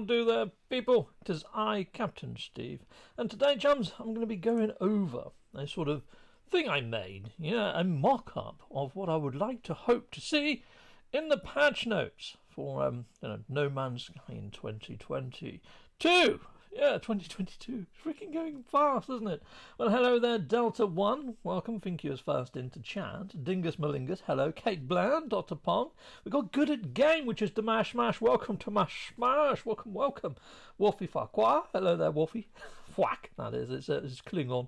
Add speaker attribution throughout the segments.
Speaker 1: do there, people? It is I, Captain Steve, and today, chums, I'm going to be going over a sort of thing I made, a mock-up of what I would like to hope to see in the patch notes for No Man's Sky in 2022. Yeah, 2022. It's freaking going fast, isn't it? Well, hello there, Delta One. Welcome. Think you was first into chat. Dingus Malingus. Hello. Kate Bland. Dr. Pong. We got Good at Game, which is Damash Smash. Welcome to Mash Smash. Welcome. Wolfie Farquhar. Hello there, Wolfie. Thwack. That is. It's Klingon.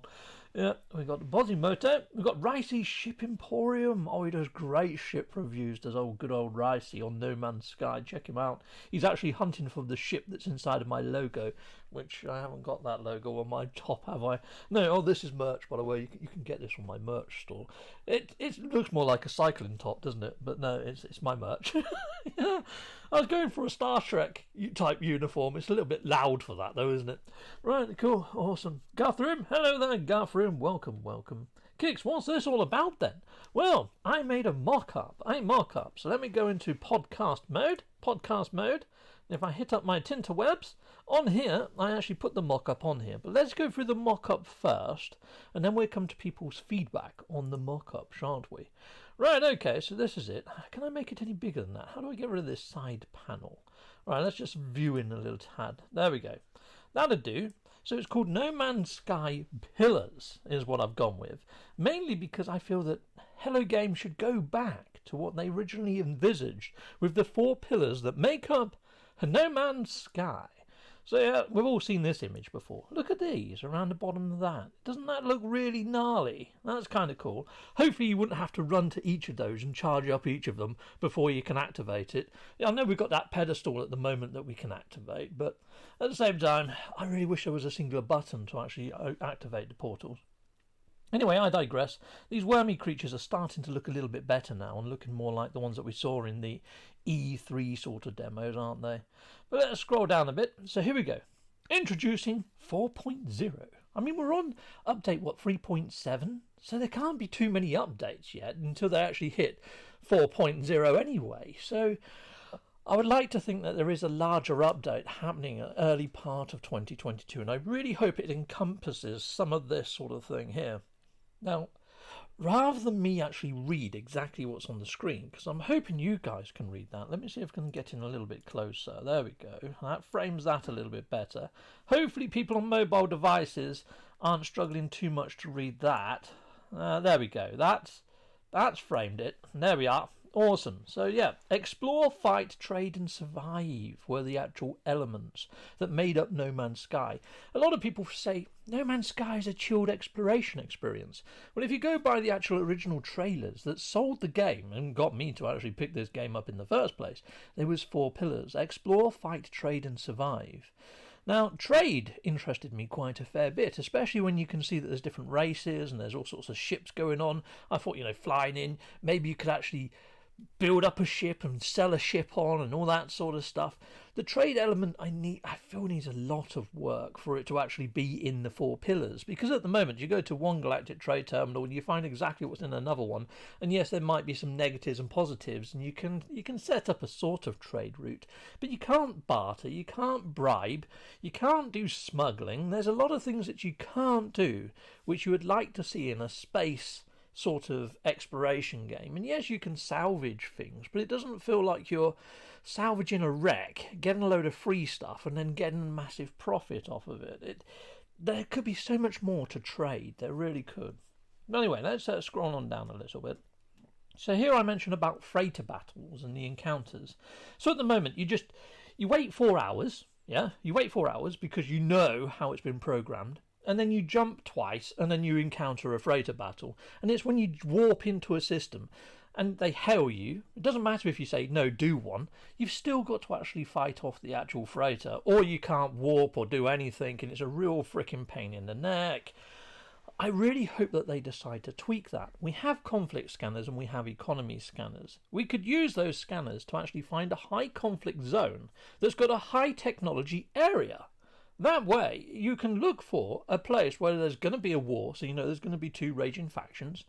Speaker 1: Yeah, we got Bozimoto. We've got Ricey Ship Emporium. Oh, he does great ship reviews, does good old Ricey on No Man's Sky. Check him out. He's actually hunting for the ship that's inside of my logo, which I haven't got that logo on my top, have I? No, this is merch, by the way. You can get this on my merch store. It looks more like a cycling top, doesn't it? But no, it's my merch. Yeah, I was going for a Star Trek type uniform. It's a little bit loud for that, though, isn't it? Right, cool, awesome. Guthrum, hello there, Guthrum. Welcome. Kix, what's this all about then? Well, I made a mock-up. So let me go into podcast mode. If I hit up my Tinterwebs, on here, I actually put the mock-up on here. But let's go through the mock-up first, and then we'll come to people's feedback on the mock-up, shan't we? Right, okay, so this is it. Can I make it any bigger than that? How do I get rid of this side panel? Right, let's just view in a little tad. There we go. That'll do. So it's called No Man's Sky Pillars, is what I've gone with. Mainly because I feel that Hello Game should go back to what they originally envisaged with the 4 pillars that make up No Man's Sky. So yeah, we've all seen this image before. Look at these around the bottom of that. Doesn't that look really gnarly? That's kind of cool. Hopefully you wouldn't have to run to each of those and charge up each of them before you can activate it. Yeah, I know we've got that pedestal at the moment that we can activate, but at the same time, I really wish there was a singular button to actually activate the portals. Anyway, I digress. These wormy creatures are starting to look a little bit better now and looking more like the ones that we saw in the E3 sort of demos, aren't they? But let's scroll down a bit. So here we go. Introducing 4.0. I mean, we're on update, 3.7? So there can't be too many updates yet until they actually hit 4.0 anyway. So I would like to think that there is a larger update happening at early part of 2022, and I really hope it encompasses some of this sort of thing here. Now, rather than me actually read exactly what's on the screen, because I'm hoping you guys can read that, let me see if I can get in a little bit closer. There we go. That frames that a little bit better. Hopefully people on mobile devices aren't struggling too much to read that. There we go. That's framed it. There we are. Awesome. So yeah, explore, fight, trade and survive were the actual elements that made up No Man's Sky. A lot of people say No Man's Sky is a chilled exploration experience. Well, if you go by the actual original trailers that sold the game and got me to actually pick this game up in the first place, there was 4 pillars: explore, fight, trade and survive. Now, trade interested me quite a fair bit, especially when you can see that there's different races and there's all sorts of ships going on. I thought, flying in, maybe you could actually build up a ship and sell a ship on and all that sort of stuff. The trade element I feel needs a lot of work for it to actually be in the 4 pillars, because at the moment you go to one galactic trade terminal and you find exactly what's in another one, and yes, there might be some negatives and positives, and you can set up a sort of trade route, but you can't barter, you can't bribe, you can't do smuggling. There's a lot of things that you can't do which you would like to see in a space sort of exploration game. And yes, you can salvage things, but it doesn't feel like you're salvaging a wreck, getting a load of free stuff and then getting a massive profit off of it. There could be so much more to trade. There really could. But anyway, let's scroll on down a little bit. So here I mentioned about freighter battles and the encounters. So at the moment you wait 4 hours. Yeah, you wait 4 hours because you know how it's been programmed. And then you jump twice, and then you encounter a freighter battle. And it's when you warp into a system and they hail you. It doesn't matter if you say, no, do one. You've still got to actually fight off the actual freighter. Or you can't warp or do anything, and it's a real freaking pain in the neck. I really hope that they decide to tweak that. We have conflict scanners and we have economy scanners. We could use those scanners to actually find a high conflict zone that's got a high technology area. That way, you can look for a place where there's going to be a war, so there's going to be 2 raging factions.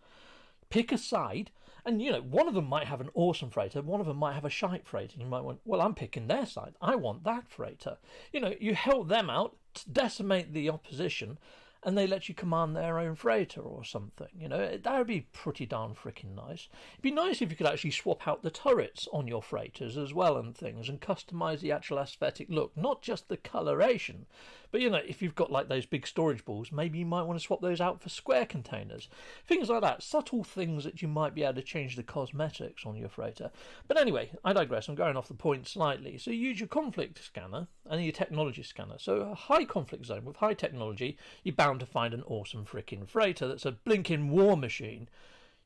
Speaker 1: Pick a side And, you know, one of them might have an awesome freighter, one of them might have a shite freighter. You might want, well, I'm picking their side. I want that freighter. You know, you help them out, decimate the opposition, and they let you command their own freighter or something. You know, that would be pretty darn freaking nice. It'd be nice if you could actually swap out the turrets on your freighters as well and things, and customize the actual aesthetic look, not just the coloration. But, you know, if you've got like those big storage balls, maybe you might want to swap those out for square containers. Things like that, subtle things that you might be able to change the cosmetics on your freighter. But anyway, I digress, I'm going off the point slightly. So you use your conflict scanner and your technology scanner. So a high conflict zone with high technology, you're bound to find an awesome freaking freighter that's a blinking war machine.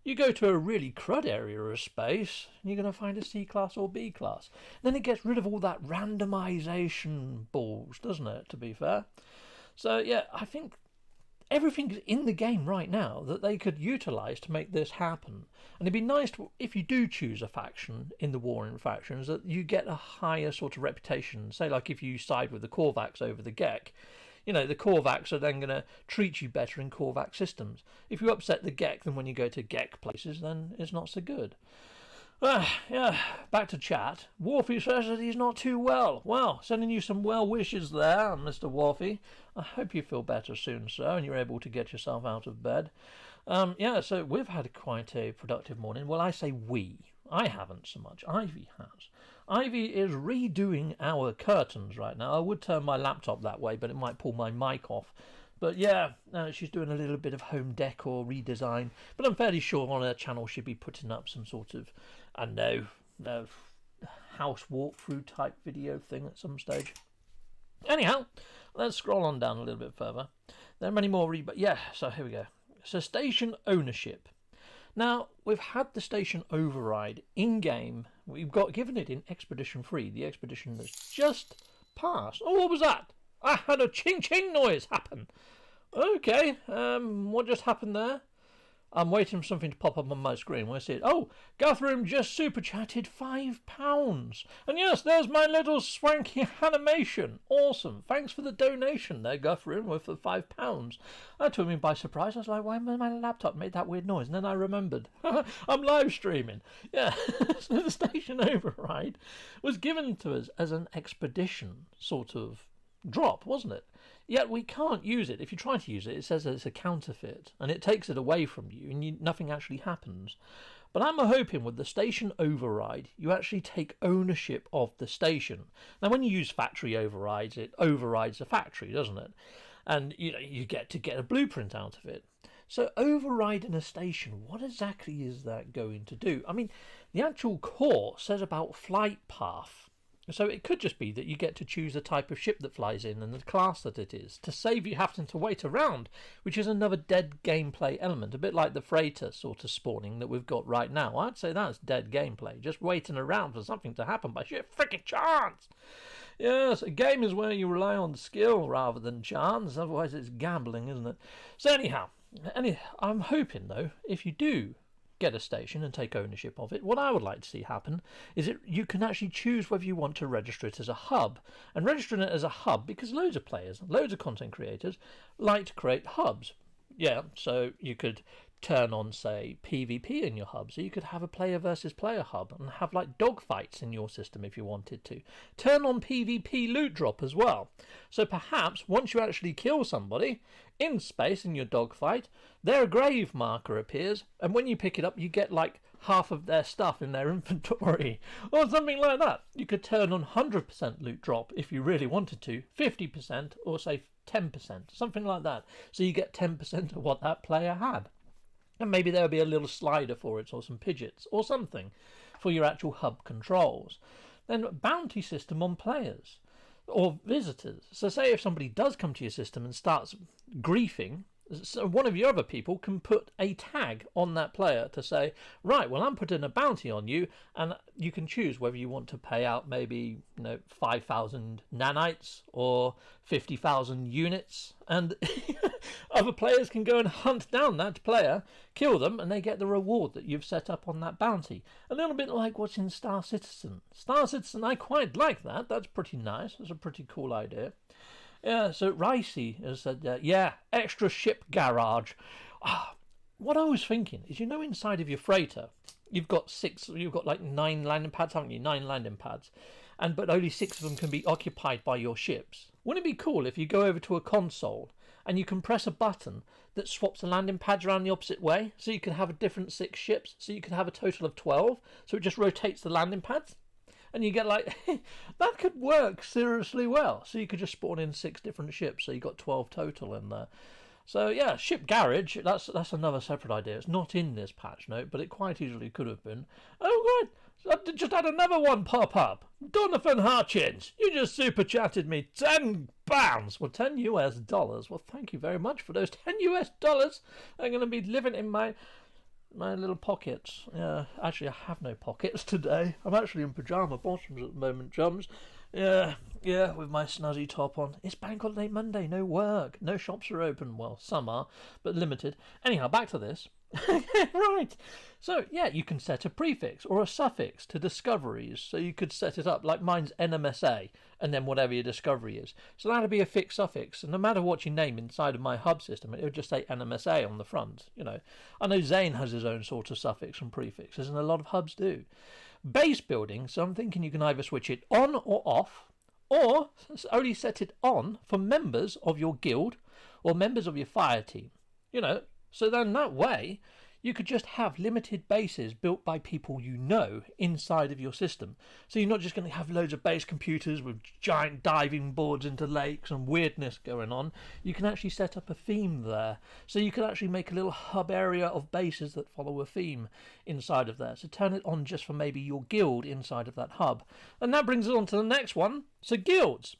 Speaker 1: You go to a really crud area of space, and you're going to find a C class or B class. Then it gets rid of all that randomization balls, doesn't it, to be fair? So, yeah, I think everything's in the game right now that they could utilise to make this happen. And it'd be nice to, if you do choose a faction in the warring factions, that you get a higher sort of reputation. Say, like if you side with the Korvax over the Gek, you know, the Korvax are then going to treat you better in Korvax systems. If you upset the Gek, then when you go to Gek places, then it's not so good. Yeah, back to chat. Warfy says that he's not too well. Well, sending you some well wishes there, Mr. Warfy. I hope you feel better soon, sir, and you're able to get yourself out of bed. Yeah, so we've had quite a productive morning. Well, I say we. I haven't so much. Ivy has. Ivy is redoing our curtains right now. I would turn my laptop that way, but it might pull my mic off. But yeah, she's doing a little bit of home decor redesign. But I'm fairly sure on her channel she'll be putting up some sort of, I don't know, house walkthrough type video thing at some stage. Anyhow, let's scroll on down a little bit further. There are many more but yeah, so here we go. So station ownership. Now, we've had the station override in-game. We've got given it in Expedition 3, the expedition that's just passed. Oh, what was that? I had a ching-ching noise happen. Okay, what just happened there? I'm waiting for something to pop up on my screen. When I see it, oh, Guthrum just super chatted £5. And yes, there's my little swanky animation. Awesome. Thanks for the donation there, Guthrum, with the £5. That took me by surprise. I was like, why my laptop made that weird noise? And then I remembered. I'm live streaming. Yeah, so the station override was given to us as an expedition sort of drop, wasn't it? Yet we can't use it. If you try to use it, it says that it's a counterfeit, and it takes it away from you, and nothing actually happens. But I'm hoping with the station override, you actually take ownership of the station. Now, when you use factory overrides, it overrides the factory, doesn't it? And you get to get a blueprint out of it. So overriding a station, what exactly is that going to do? I mean, the actual core says about flight path. So it could just be that you get to choose the type of ship that flies in and the class that it is, to save you having to wait around, which is another dead gameplay element, a bit like the freighter sort of spawning that we've got right now. I'd say that's dead gameplay, just waiting around for something to happen by sheer freaking chance. Yes, a game is where you rely on skill rather than chance, otherwise it's gambling, isn't it? So anyhow, I'm hoping though, if you do get a station and take ownership of it, what I would like to see happen is you can actually choose whether you want to register it as a hub. And registering it as a hub, because loads of players, loads of content creators like to create hubs. Yeah, so you could turn on, say, PvP in your hub, so you could have a player versus player hub and have like dogfights in your system if you wanted to. Turn on PvP loot drop as well. So perhaps once you actually kill somebody in space in your dogfight, their grave marker appears, and when you pick it up you get like half of their stuff in their inventory or something like that. You could turn on 100% loot drop if you really wanted to, 50% or say 10%, something like that, so you get 10% of what that player had. And maybe there'll be a little slider for it, or some pidgets, or something for your actual hub controls. Then bounty system on players or visitors. So say if somebody does come to your system and starts griefing, so one of your other people can put a tag on that player to say, right, well, I'm putting a bounty on you, and you can choose whether you want to pay out maybe 5,000 nanites or 50,000 units, and other players can go and hunt down that player, kill them, and they get the reward that you've set up on that bounty. A little bit like what's in Star Citizen. Star Citizen, I quite like that. That's pretty nice. That's a pretty cool idea. Yeah, so Ricey has said, yeah, extra ship garage. What I was thinking is, inside of your freighter, you've got like 9 landing pads, haven't you? 9 landing pads. But only 6 of them can be occupied by your ships. Wouldn't it be cool if you go over to a console and you can press a button that swaps the landing pads around the opposite way? So you could have a different 6 ships, so you could have a total of 12. So it just rotates the landing pads. And you get like, that could work seriously well. So you could just spawn in 6 different ships, so you got 12 total in there. So yeah, ship garage, that's another separate idea. It's not in this patch note, but it quite easily could have been. Oh good, I just had another one pop up. Donovan Hutchins, you just super chatted me £10. Well, $10. Well, thank you very much for those $10. I'm going to be living in my little pockets. Yeah, actually I have no pockets today. I'm actually in pyjama bottoms at the moment, Chums. Yeah, with my snazzy top on. It's Bank Holiday Monday, no work. No shops are open. Well, some are, but limited. Anyhow, back to this. Right. So, yeah, you can set a prefix or a suffix to discoveries. So you could set it up like mine's NMSA and then whatever your discovery is. So that'll be a fixed suffix. And no matter what you name inside of my hub system, it would just say NMSA on the front. You know, I know Zane has his own sort of suffix and prefixes, and a lot of hubs do. Base building, so I'm thinking you can either switch it on or off, or only set it on for members of your guild or members of your fire team. You know, so then that way you could just have limited bases built by people you know inside of your system. So you're not just going to have loads of base computers with giant diving boards into lakes and weirdness going on. You can actually set up a theme there. So you could actually make a little hub area of bases that follow a theme inside of there. So turn it on just for maybe your guild inside of that hub. And that brings us on to the next one. So guilds.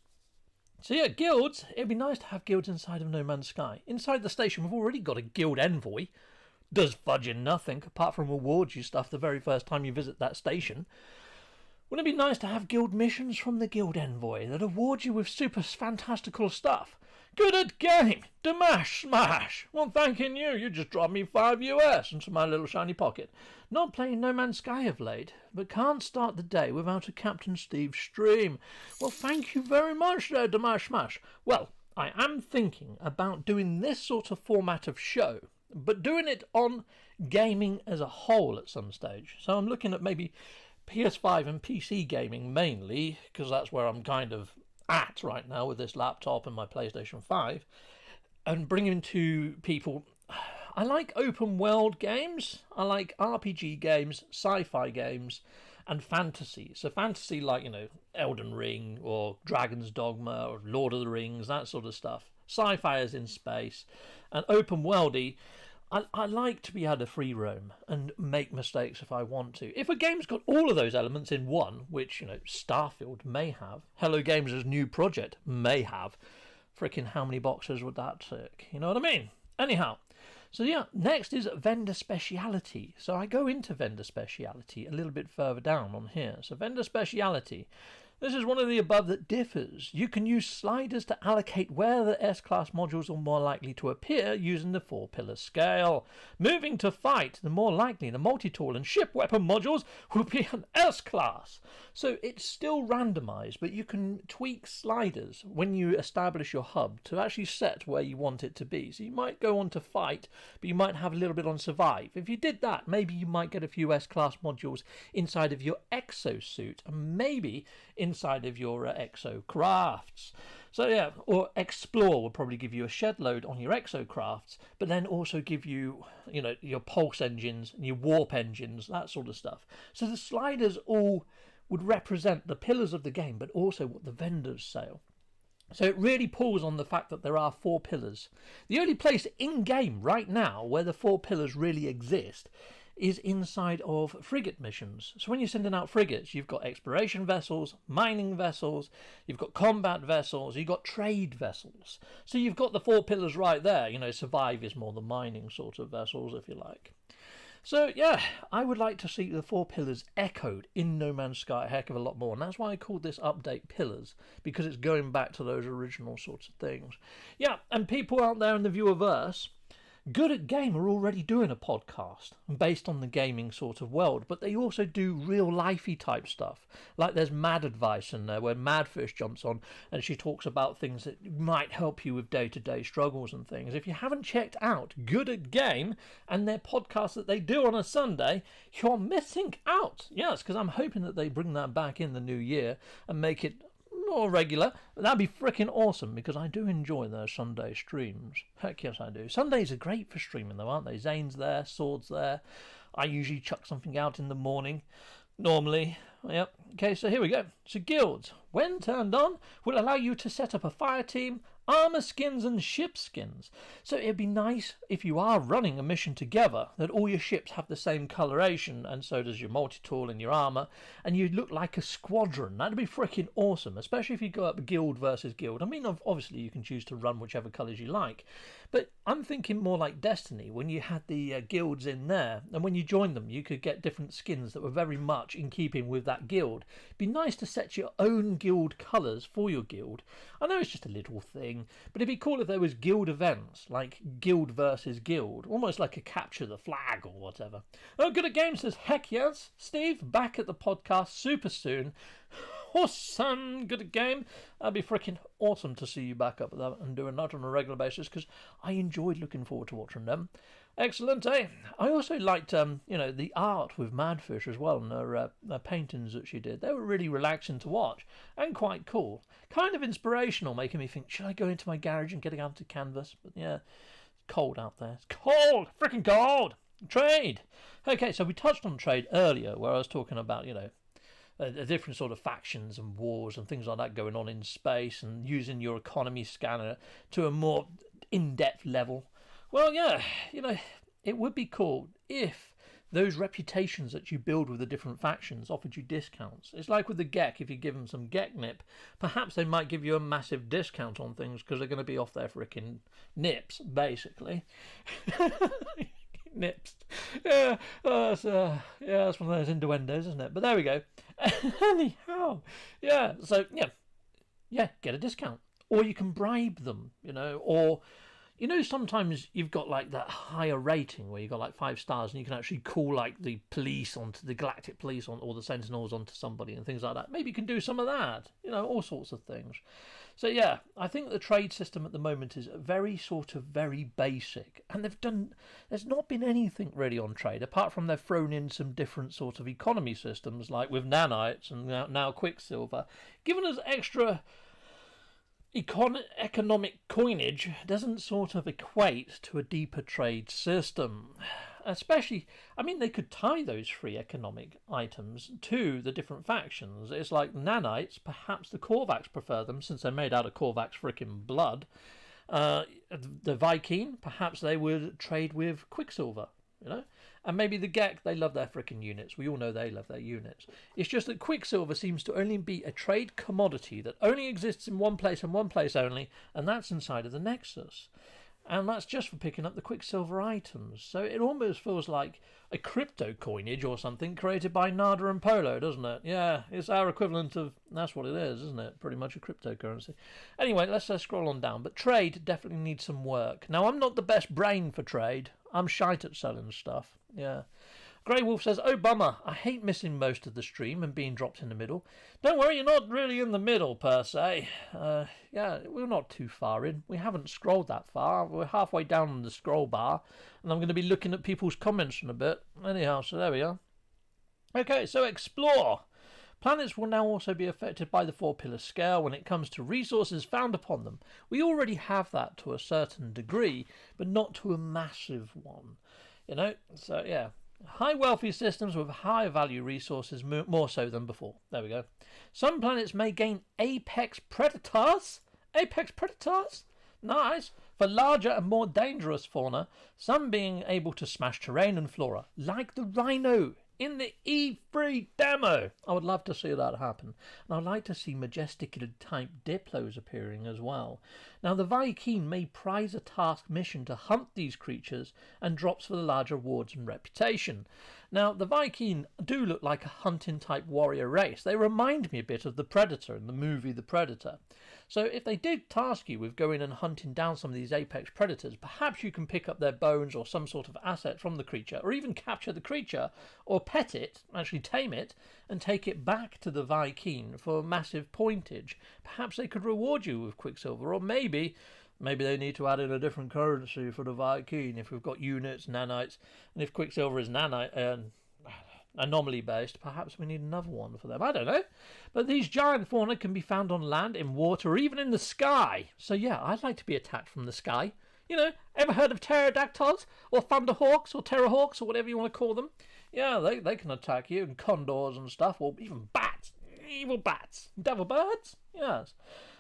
Speaker 1: So yeah, guilds, it'd be nice to have guilds inside of No Man's Sky. Inside the station, we've already got a guild envoy. Does fudging nothing, apart from rewards you stuff the very first time you visit that station. Wouldn't it be nice to have guild missions from the guild envoy that award you with super fantastical stuff? Good at game! Damash smash! Well, thanking you, you just dropped me $5 into my little shiny pocket. Not playing No Man's Sky of late, but can't start the day without a Captain Steve stream. Well, thank you very much there, Damash smash. Well, I am thinking about doing this sort of format of show, but doing it on gaming as a whole at some stage. So I'm looking at maybe PS5 and PC gaming mainly, because that's where I'm kind of at right now with this laptop and my PlayStation 5, and bringing to people. I like open world games, I like RPG games, sci-fi games, and fantasy. So fantasy like, you know, Elden Ring or Dragon's Dogma or Lord of the Rings, that sort of stuff. Sci-fi is in space, and open worldy. I like to be able to free roam and make mistakes if I want to. If a game's got all of those elements in one, which, you know, Starfield may have, Hello Games' new project may have, frickin' how many boxes would that tick? You know what I mean? Anyhow, so yeah, next is vendor speciality. So I go into vendor speciality a little bit further down on here. So vendor speciality. This is one of the above that differs. You can use sliders to allocate where the S-class modules are more likely to appear using the 4-pillar scale. Moving to fight, the more likely the multi-tool and ship weapon modules will be an S-class. So it's still randomized, but you can tweak sliders when you establish your hub to actually set where you want it to be. So you might go on to fight, but you might have a little bit on survive. If you did that, maybe you might get a few S-class modules inside of your exosuit, and maybe inside of your exocrafts. So yeah, or explore will probably give you a shed load on your exocrafts, but then also give you, you know, your pulse engines and your warp engines, that sort of stuff. So the sliders all would represent the pillars of the game, but also what the vendors sell. So it really pulls on the fact that there are 4 pillars. The only place in game right now where the 4 pillars really exist is inside of frigate missions. So when you're sending out frigates, you've got exploration vessels, mining vessels, you've got combat vessels, you've got trade vessels. So you've got the 4 pillars right there. You know, survive is more the mining sort of vessels, if you like. So yeah, I would like to see the 4 pillars echoed in No Man's Sky a heck of a lot more, and that's why I called this update Pillars, because it's going back to those original sorts of things. Yeah, and people out there in the viewerverse, Good at Game are already doing a podcast based on the gaming sort of world, but they also do real lifey type stuff. Like there's Mad Advice in there where Madfish jumps on and she talks about things that might help you with day-to-day struggles and things. If you haven't checked out Good at Game and their podcast that they do on a Sunday, you're missing out. Yes, because I'm hoping that they bring that back in the new year and make it more regular. That'd be freaking awesome because I do enjoy their Sunday streams. Heck yes I do. Sundays are great for streaming though, aren't they? Zane's there, Sword's there. I usually chuck something out in the morning normally. Yep. Okay, so here we go. So guilds, when turned on, will allow you to set up a fire team, armor skins and ship skins. So it'd be nice if you are running a mission together that all your ships have the same coloration and so does your multi-tool and your armor and you look like a squadron. That'd be freaking awesome, especially if you go up guild versus guild. I mean, obviously you can choose to run whichever colours you like, but I'm thinking more like Destiny when you had the guilds in there and when you joined them you could get different skins that were very much in keeping with that guild. It'd be nice to set your own guild colours for your guild. I know it's just a little thing, but it'd be cool if there was guild events, like guild versus guild, almost like a capture the flag or whatever. Oh, Good at Games says, heck yes, Steve, back at the podcast super soon. Awesome, Good at Game. That'd be freaking awesome to see you back up at that and doing that on a regular basis, because I enjoyed looking forward to watching them. Excellent, eh? I also liked, the art with Madfish as well, and her paintings that she did. They were really relaxing to watch and quite cool. Kind of inspirational, making me think, should I go into my garage and get out to canvas? But yeah, it's cold out there. It's cold! Freaking cold! Trade! Okay, so we touched on trade earlier, where I was talking about, the different sort of factions and wars and things like that going on in space and using your economy scanner to a more in-depth level. Well, yeah, it would be cool if those reputations that you build with the different factions offered you discounts. It's like with the GEC, if you give them some GEC nip, perhaps they might give you a massive discount on things because they're going to be off their frickin' nips, basically. Nips. Yeah, that's one of those innuendos, isn't it? But there we go. Anyhow, yeah, so, yeah, get a discount. Or you can bribe them, or... sometimes you've got like that higher rating where you've got like 5 stars and you can actually call like the police onto the galactic police or the sentinels onto somebody and things like that. Maybe you can do some of that, all sorts of things. So yeah, I think the trade system at the moment is very basic, and there's not been anything really on trade apart from they've thrown in some different sort of economy systems like with nanites and now Quicksilver, giving us extra economic coinage doesn't sort of equate to a deeper trade system. Especially, they could tie those 3 economic items to the different factions. It's like nanites, perhaps the Korvax prefer them since they're made out of Korvax frickin' blood. The Viking, perhaps they would trade with Quicksilver, And maybe the GEC, they love their frickin' units. We all know they love their units. It's just that Quicksilver seems to only be a trade commodity that only exists in one place and one place only, and that's inside of the Nexus. And that's just for picking up the Quicksilver items. So it almost feels like a crypto coinage or something created by Nada and Polo, doesn't it? Yeah, it's our equivalent of... That's what it is, isn't it? Pretty much a cryptocurrency. Anyway, let's scroll on down. But trade definitely needs some work. Now, I'm not the best brain for trade. I'm shite at selling stuff. Yeah. Grey Wolf says, oh, bummer. I hate missing most of the stream and being dropped in the middle. Don't worry, you're not really in the middle, per se. Yeah, we're not too far in. We haven't scrolled that far. We're halfway down on the scroll bar, and I'm going to be looking at people's comments in a bit. Anyhow, so there we are. Okay, so explore. Planets will now also be affected by the 4-pillar scale when it comes to resources found upon them. We already have that to a certain degree, but not to a massive one. So yeah. High wealthy systems with higher value resources more so than before. There we go. Some planets may gain apex predators. Apex predators? Nice. For larger and more dangerous fauna, some being able to smash terrain and flora, like the rhino in the E3 demo. I would love to see that happen. And I'd like to see majestical type Diplos appearing as well. Now the Viking may prize a task mission to hunt these creatures and drops for the larger rewards and reputation. Now, the Viking do look like a hunting-type warrior race. They remind me a bit of the Predator in the movie The Predator. So if they did task you with going and hunting down some of these apex predators, perhaps you can pick up their bones or some sort of asset from the creature, or even capture the creature, or pet it, actually tame it, and take it back to the Viking for massive pointage. Perhaps they could reward you with Quicksilver, or maybe they need to add in a different currency for the Viking if we've got units, nanites, and if Quicksilver is nanite, anomaly based, perhaps we need another one for them. I don't know. But these giant fauna can be found on land, in water, or even in the sky. So yeah, I'd like to be attacked from the sky. You know, ever heard of pterodactyls or thunderhawks or terrorhawks or whatever you want to call them? Yeah, they can attack you, and condors and stuff, or even bats. Evil bats. Devil birds? Yes.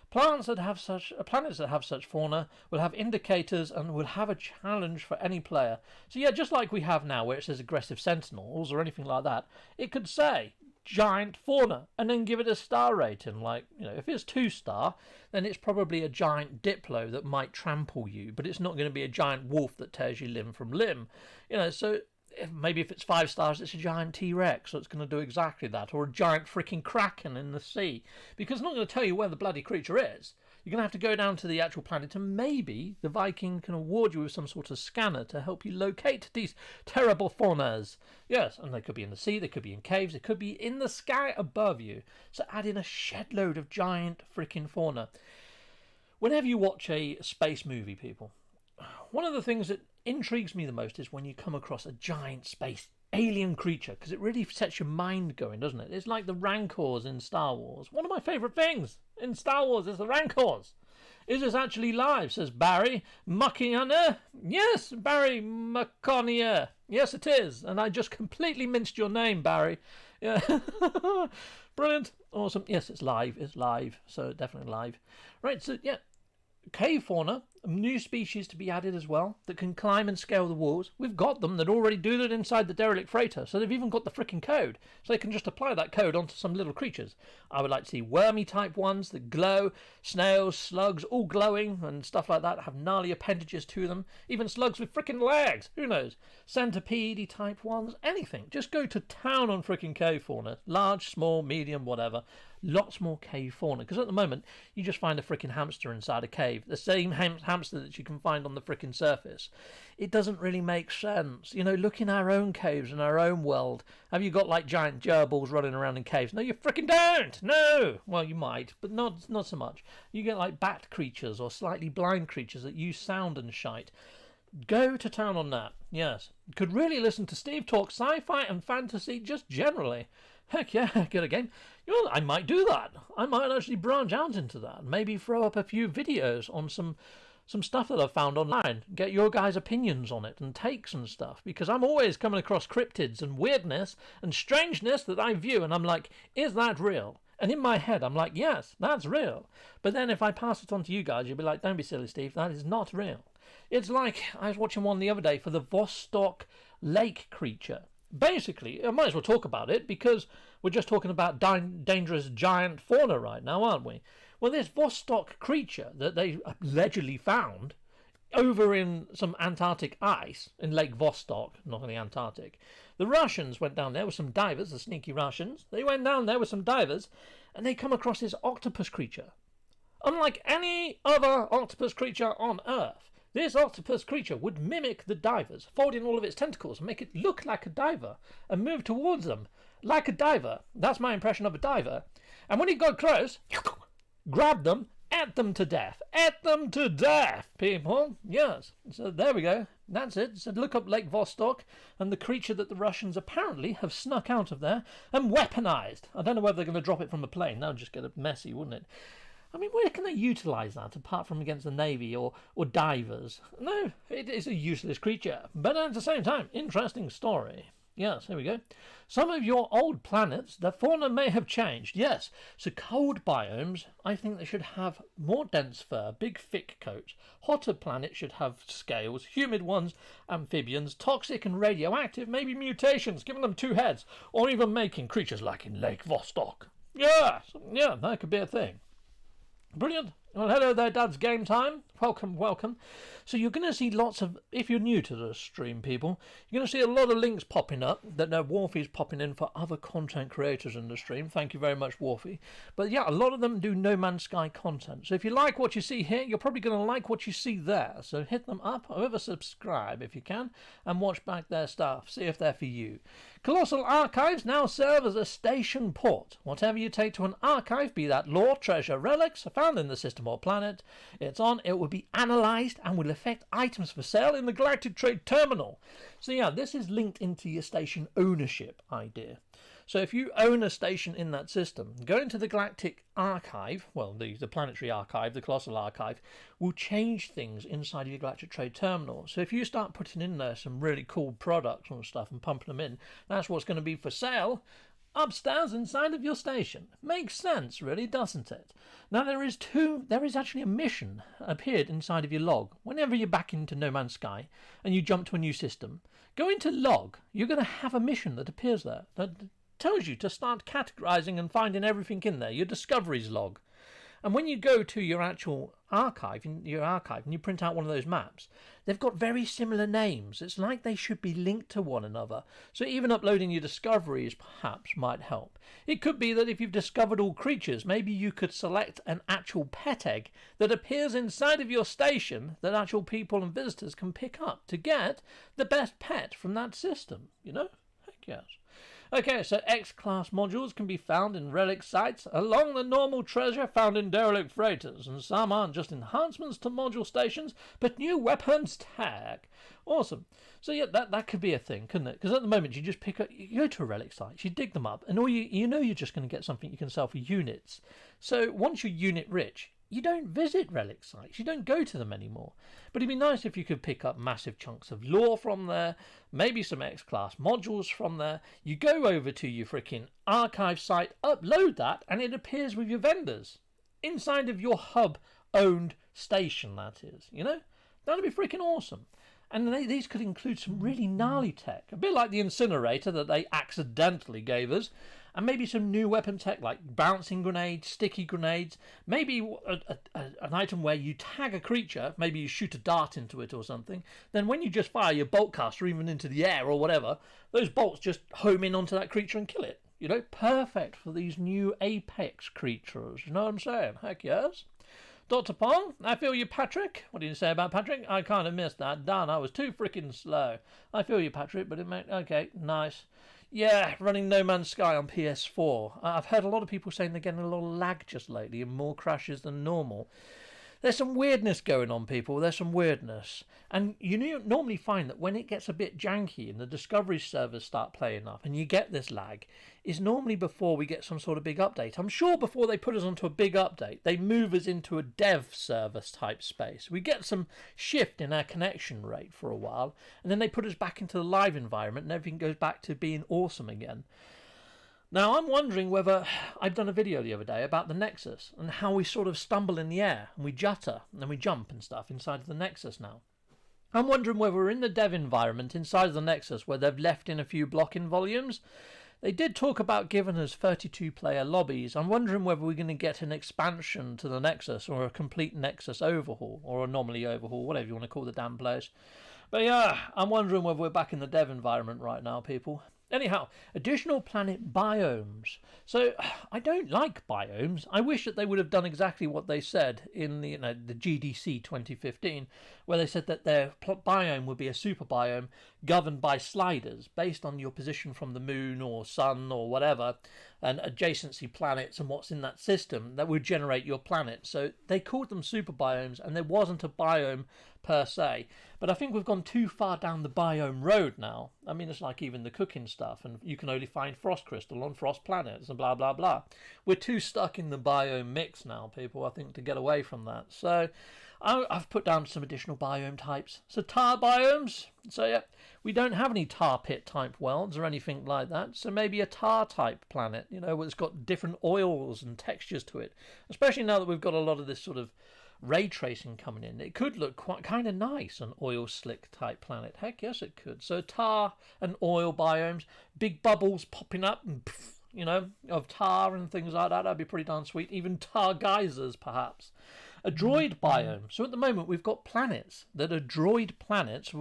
Speaker 1: Planets that have such fauna will have indicators and will have a challenge for any player. So yeah, just like we have now where it says aggressive sentinels or anything like that, it could say giant fauna and then give it a star rating. Like, you know, if it's 2-star, then it's probably a giant diplo that might trample you, but it's not going to be a giant wolf that tears you limb from limb. You know, so maybe if it's 5 stars, it's a giant T-Rex, so it's going to do exactly that, or a giant freaking kraken in the sea, because it's not going to tell you where the bloody creature is. You're going to have to go down to the actual planet, and maybe the Viking can award you with some sort of scanner to help you locate these terrible faunas. Yes, and they could be in the sea, they could be in caves, they could be in the sky above you. So add in a shed load of giant freaking fauna. Whenever you watch a space movie, people, one of the things that intrigues me the most is when you come across a giant space alien creature, because it really sets your mind going, doesn't it? It's like the Rancors in Star Wars. One of my favourite things in Star Wars is the Rancors. Is this actually live, says Barry Muckiana? Yes, Barry Muckiana. Yes, it is. And I just completely minced your name, Barry. Yeah. Brilliant. Awesome. Yes, it's live. It's live. So definitely live. Right, so yeah. Cave fauna, a new species to be added as well, that can climb and scale the walls. We've got them that already do that inside the derelict freighter, so they've even got the frickin' code, so they can just apply that code onto some little creatures. I would like to see wormy type ones that glow, snails, slugs, all glowing and stuff like that, have gnarly appendages to them, even slugs with frickin' legs, who knows? Centipede type ones, anything. Just go to town on frickin' cave fauna, large, small, medium, whatever. Lots more cave fauna, because at the moment you just find a frickin' hamster inside a cave, the same hamster that you can find on the frickin' surface. It doesn't really make sense. You know, look in our own caves in our own world. Have you got like giant gerbils running around in caves? No, you frickin' don't. No. Well, you might, but not so much. You get like bat creatures or slightly blind creatures that use sound and shite. Go to town on that. Yes, could really listen to Steve talk sci-fi and fantasy just generally. Heck yeah, good again. You know, I might do that. I might actually branch out into that. Maybe throw up a few videos on some stuff that I've found online. Get your guys' opinions on it and takes and stuff. Because I'm always coming across cryptids and weirdness and strangeness that I view. And I'm like, is that real? And in my head, I'm like, yes, that's real. But then if I pass it on to you guys, you'll be like, don't be silly, Steve. That is not real. It's like, I was watching one the other day for the Vostok lake creature. Basically, I might as well talk about it because we're just talking about dangerous giant fauna right now, aren't we? Well, this Vostok creature that they allegedly found over in some Antarctic ice in Lake Vostok, not in the Antarctic. The Russians went down there with some divers, the sneaky Russians. They went down there with some divers and they come across this octopus creature. Unlike any other octopus creature on Earth, this octopus creature would mimic the divers, folding all of its tentacles and make it look like a diver and move towards them like a diver. That's my impression of a diver. And when it got close, grabbed them, ate them to death. Ate them to death, people. Yes. So there we go. That's it. So look up Lake Vostok and the creature that the Russians apparently have snuck out of there and weaponized. I don't know whether they're going to drop it from a plane. That would just get messy, wouldn't it? I mean, where can they utilise that apart from against the Navy or divers? No, it is a useless creature. But at the same time, interesting story. Yes, here we go. Some of your old planets, the fauna may have changed. Yes, so cold biomes, I think they should have more dense fur, big thick coats. Hotter planets should have scales. Humid ones, amphibians. Toxic and radioactive, maybe mutations, giving them 2 heads. Or even making creatures like in Lake Vostok. Yeah, that could be a thing. Brilliant. Well, hello there, Dad's Game Time. Welcome, welcome. So you're going to see lots of, if you're new to the stream, people, you're going to see a lot of links popping up that Wharfie's popping in for other content creators in the stream. Thank you very much, Wharfie. But yeah, a lot of them do No Man's Sky content. So if you like what you see here, you're probably going to like what you see there. So hit them up, or subscribe if you can, and watch back their stuff. See if they're for you. Colossal archives now serve as a station port. Whatever you take to an archive, be that lore, treasure, relics found in the system or planet it's on, it will be analysed and will affect items for sale in the Galactic Trade Terminal. So yeah, this is linked into your station ownership idea. So if you own a station in that system, going to the Galactic Archive, well, the Planetary Archive, the Colossal Archive, will change things inside of your Galactic Trade Terminal. So if you start putting in there some really cool products and stuff and pumping them in, that's what's going to be for sale upstairs inside of your station. Makes sense, really, doesn't it? Now, there is actually a mission appeared inside of your log. Whenever you're back into No Man's Sky and you jump to a new system, go into log. You're going to have a mission that appears there that tells you to start categorizing and finding everything in there, your discoveries log. And when you go to your actual archive, and you print out one of those maps, they've got very similar names. It's like they should be linked to one another. So even uploading your discoveries perhaps might help. It could be that if you've discovered all creatures, maybe you could select an actual pet egg that appears inside of your station that actual people and visitors can pick up to get the best pet from that system. You know? Heck yes. Okay, so X-class modules can be found in relic sites along the normal treasure found in derelict freighters, and some aren't just enhancements to module stations, but new weapons tag. Awesome. So yeah, that could be a thing, couldn't it? Because at the moment you just you go to a relic site, you dig them up, and all you know you're just going to get something you can sell for units. So once you're unit rich, you don't visit relic sites, you don't go to them anymore. But it'd be nice if you could pick up massive chunks of lore from there, maybe some X-class modules from there. You go over to your freaking archive site, upload that, and it appears with your vendors inside of your hub-owned station, that is. You know? That'd be freaking awesome. And these could include some really gnarly tech, a bit like the incinerator that they accidentally gave us, and maybe some new weapon tech like bouncing grenades, sticky grenades, maybe an item where you tag a creature, maybe you shoot a dart into it or something, then when you just fire your bolt caster even into the air or whatever, those bolts just home in onto that creature and kill it. You know, perfect for these new Apex creatures, you know what I'm saying? Heck yes. Dr. Pong, I feel you, Patrick. What did you say about Patrick? I kind of missed that. Darn, I was too freaking slow. I feel you, Patrick, but it made... Okay, nice. Yeah, running No Man's Sky on PS4. I've heard a lot of people saying they're getting a little lag just lately and more crashes than normal. There's some weirdness going on, people. There's some weirdness. And you normally find that when it gets a bit janky and the Discovery servers start playing up and you get this lag, is normally before we get some sort of big update. I'm sure before they put us onto a big update, they move us into a dev service type space. We get some shift in our connection rate for a while, and then they put us back into the live environment and everything goes back to being awesome again. Now, I'm wondering whether... I've done a video the other day about the Nexus and how we sort of stumble in the air and we jutter and then we jump and stuff inside of the Nexus now. I'm wondering whether we're in the dev environment inside of the Nexus where they've left in a few block-in volumes. They did talk about giving us 32-player lobbies. I'm wondering whether we're going to get an expansion to the Nexus or a complete Nexus overhaul or anomaly overhaul, whatever you want to call the damn place. But yeah, I'm wondering whether we're back in the dev environment right now, people. Anyhow, additional planet biomes. So, I don't like biomes. I wish that they would have done exactly what they said in the GDC 2015, where they said that their biome would be a super biome governed by sliders based on your position from the moon or sun or whatever, and adjacency planets and what's in that system that would generate your planet. So they called them super biomes, and there wasn't a biome per se. But I think we've gone too far down the biome road now. I mean, it's like even the cooking stuff, and you can only find frost crystal on frost planets and blah, blah, blah. We're too stuck in the biome mix now, people, I think, to get away from that. So I've put down some additional biome types. So tar biomes. So yeah, we don't have any tar pit type worlds or anything like that. So maybe a tar type planet, you know, where it's got different oils and textures to it. Especially now that we've got a lot of this sort of ray tracing coming in. It could look quite kind of nice, an oil slick type planet. Heck yes, it could. So tar and oil biomes, big bubbles popping up and you know, of tar and things like that. That'd be pretty darn sweet. Even tar geysers, perhaps. A droid biome. So at the moment we've got planets that are droid planets.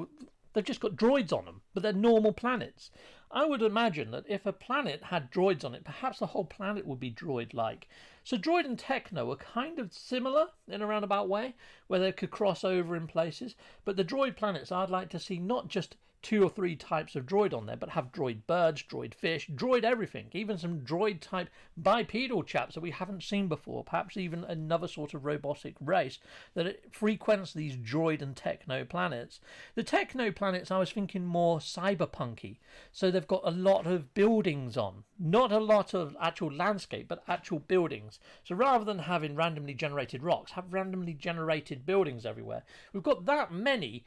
Speaker 1: They've just got droids on them, but they're normal planets. I would imagine that if a planet had droids on it, perhaps the whole planet would be droid-like. So droid and techno are kind of similar in a roundabout way, where they could cross over in places. But the droid planets, I'd like to see not just 2 or 3 types of droid on there, but have droid birds, droid fish, droid everything, even some droid type bipedal chaps that we haven't seen before, perhaps even another sort of robotic race that frequents these droid and techno planets. The techno planets, I was thinking more cyberpunky, so they've got a lot of buildings on, not a lot of actual landscape, but actual buildings. So rather than having randomly generated rocks, have randomly generated buildings everywhere. We've got that many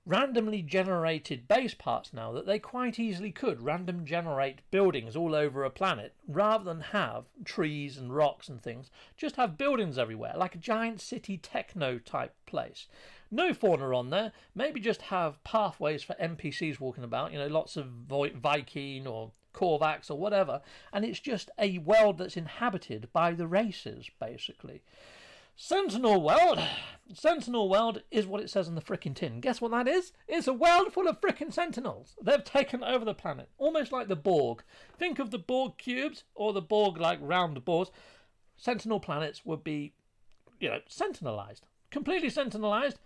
Speaker 1: randomly generated base parts now that they quite easily could random generate buildings all over a planet rather than have trees and rocks and things. Just have buildings everywhere, like a giant city techno type place. No fauna on there, maybe just have pathways for NPCs walking about, lots of Viking or Korvax or whatever, and it's just a world that's inhabited by the races, basically. Sentinel world. Sentinel world is what it says on the frickin' tin. Guess what that is? It's a world full of frickin' sentinels. They've taken over the planet, almost like the Borg. Think of the Borg cubes or the Borg like round boards. Sentinel planets would be, sentinelized. Completely sentinelized.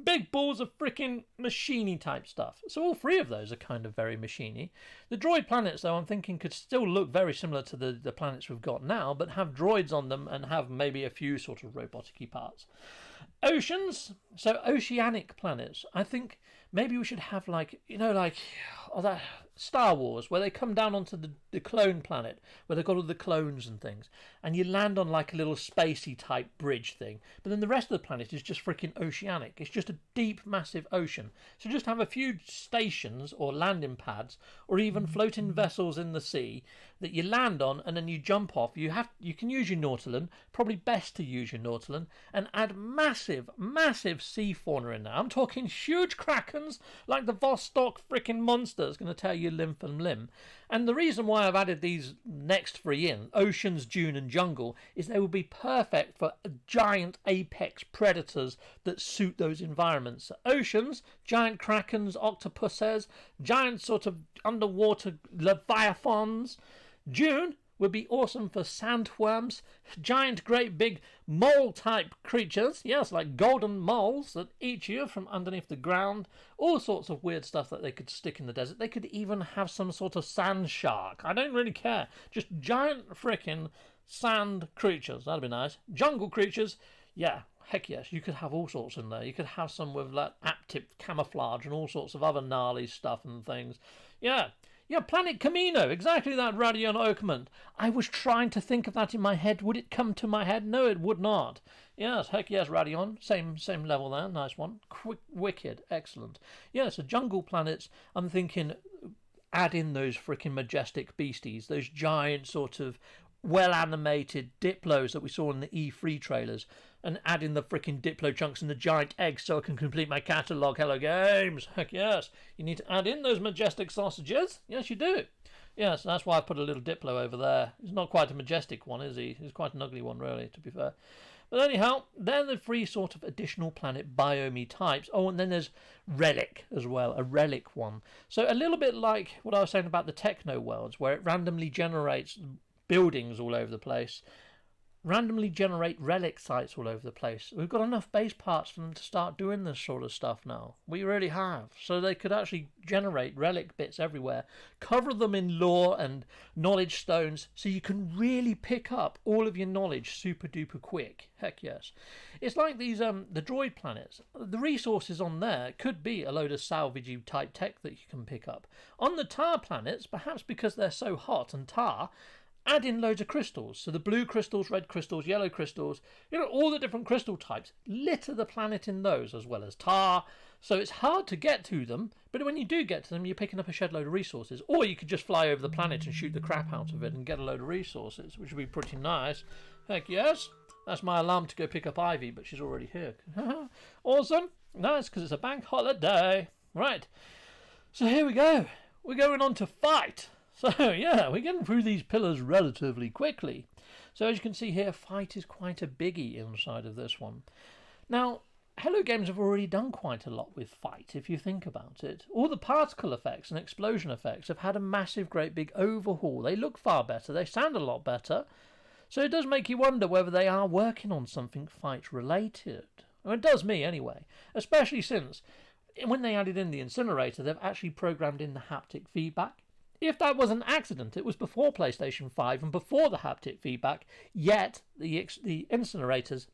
Speaker 1: Big balls of frickin' machiney type stuff. So all 3 of those are kind of very machiney. The droid planets, though, I'm thinking could still look very similar to the planets we've got now, but have droids on them and have maybe a few sort of robotic-y parts. Oceans, so oceanic planets. I think maybe we should have that Star Wars, where they come down onto the clone planet, where they've got all the clones and things, and you land on like a little spacey type bridge thing, but then the rest of the planet is just freaking oceanic. It's just a deep, massive ocean. So just have a few stations or landing pads, or even floating vessels in the sea that you land on, and then you jump off. You can use your Nautilin, probably best to use your Nautilin, and add massive, massive sea fauna in there. I'm talking huge krakens, like the Vostok freaking monsters, going to tear you limb from limb. And the reason why I've added these next 3 in, oceans, dune and jungle, is they would be perfect for giant apex predators that suit those environments. Oceans, giant krakens, octopuses, giant sort of underwater leviathans. Dune would be awesome for sandworms, giant great big mole type creatures, yes, like golden moles that eat you from underneath the ground, all sorts of weird stuff that they could stick in the desert. They could even have some sort of sand shark. I don't really care. Just giant frickin' sand creatures. That'd be nice. Jungle creatures, yeah, heck yes, you could have all sorts in there. You could have some with like aptip camouflage and all sorts of other gnarly stuff and things. Yeah, Planet Camino, exactly that, Radion Oakman. I was trying to think of that in my head. Would it come to my head? No, it would not. Yes, heck yes, Radion. Same level there. Nice one. Quick, wicked, excellent. Yeah, so jungle planets, I'm thinking add in those freaking majestic beasties, those giant sort of well-animated Diplos that we saw in the E3 trailers, and add in the freaking Diplo chunks and the giant eggs so I can complete my catalogue. Hello Games. Heck yes. You need to add in those majestic sausages. Yes, you do. Yes, that's why I put a little Diplo over there. He's not quite a majestic one, is he? He's quite an ugly one, really, to be fair. But anyhow, they're the 3 sort of additional planet biome types. Oh, and then there's Relic as well, a Relic one. So a little bit like what I was saying about the techno worlds, where it randomly generates buildings all over the place. Randomly generate relic sites all over the place. We've got enough base parts for them to start doing this sort of stuff now. We really have. So they could actually generate relic bits everywhere, cover them in lore and knowledge stones, so you can really pick up all of your knowledge super duper quick. Heck yes. It's like these the droid planets. The resources on there could be a load of salvagey type tech that you can pick up. On the tar planets, perhaps because they're so hot and tar, add in loads of crystals. So the blue crystals, red crystals, yellow crystals, all the different crystal types. Litter the planet in those, as well as tar. So it's hard to get to them, but when you do get to them, you're picking up a shed load of resources. Or you could just fly over the planet and shoot the crap out of it and get a load of resources, which would be pretty nice. Heck yes. That's my alarm to go pick up Ivy, but she's already here. Awesome. Nice, because it's a bank holiday. Right. So here we go. We're going on to fight. So, yeah, we're getting through these pillars relatively quickly. So, as you can see here, fight is quite a biggie inside of this one. Now, Hello Games have already done quite a lot with fight, if you think about it. All the particle effects and explosion effects have had a massive, great big overhaul. They look far better. They sound a lot better. So it does make you wonder whether they are working on something fight-related. Well, it does me, anyway. Especially since, when they added in the incinerator, they've actually programmed in the haptic feedback. If that was an accident, it was before PlayStation 5 and before the haptic feedback, yet the incinerators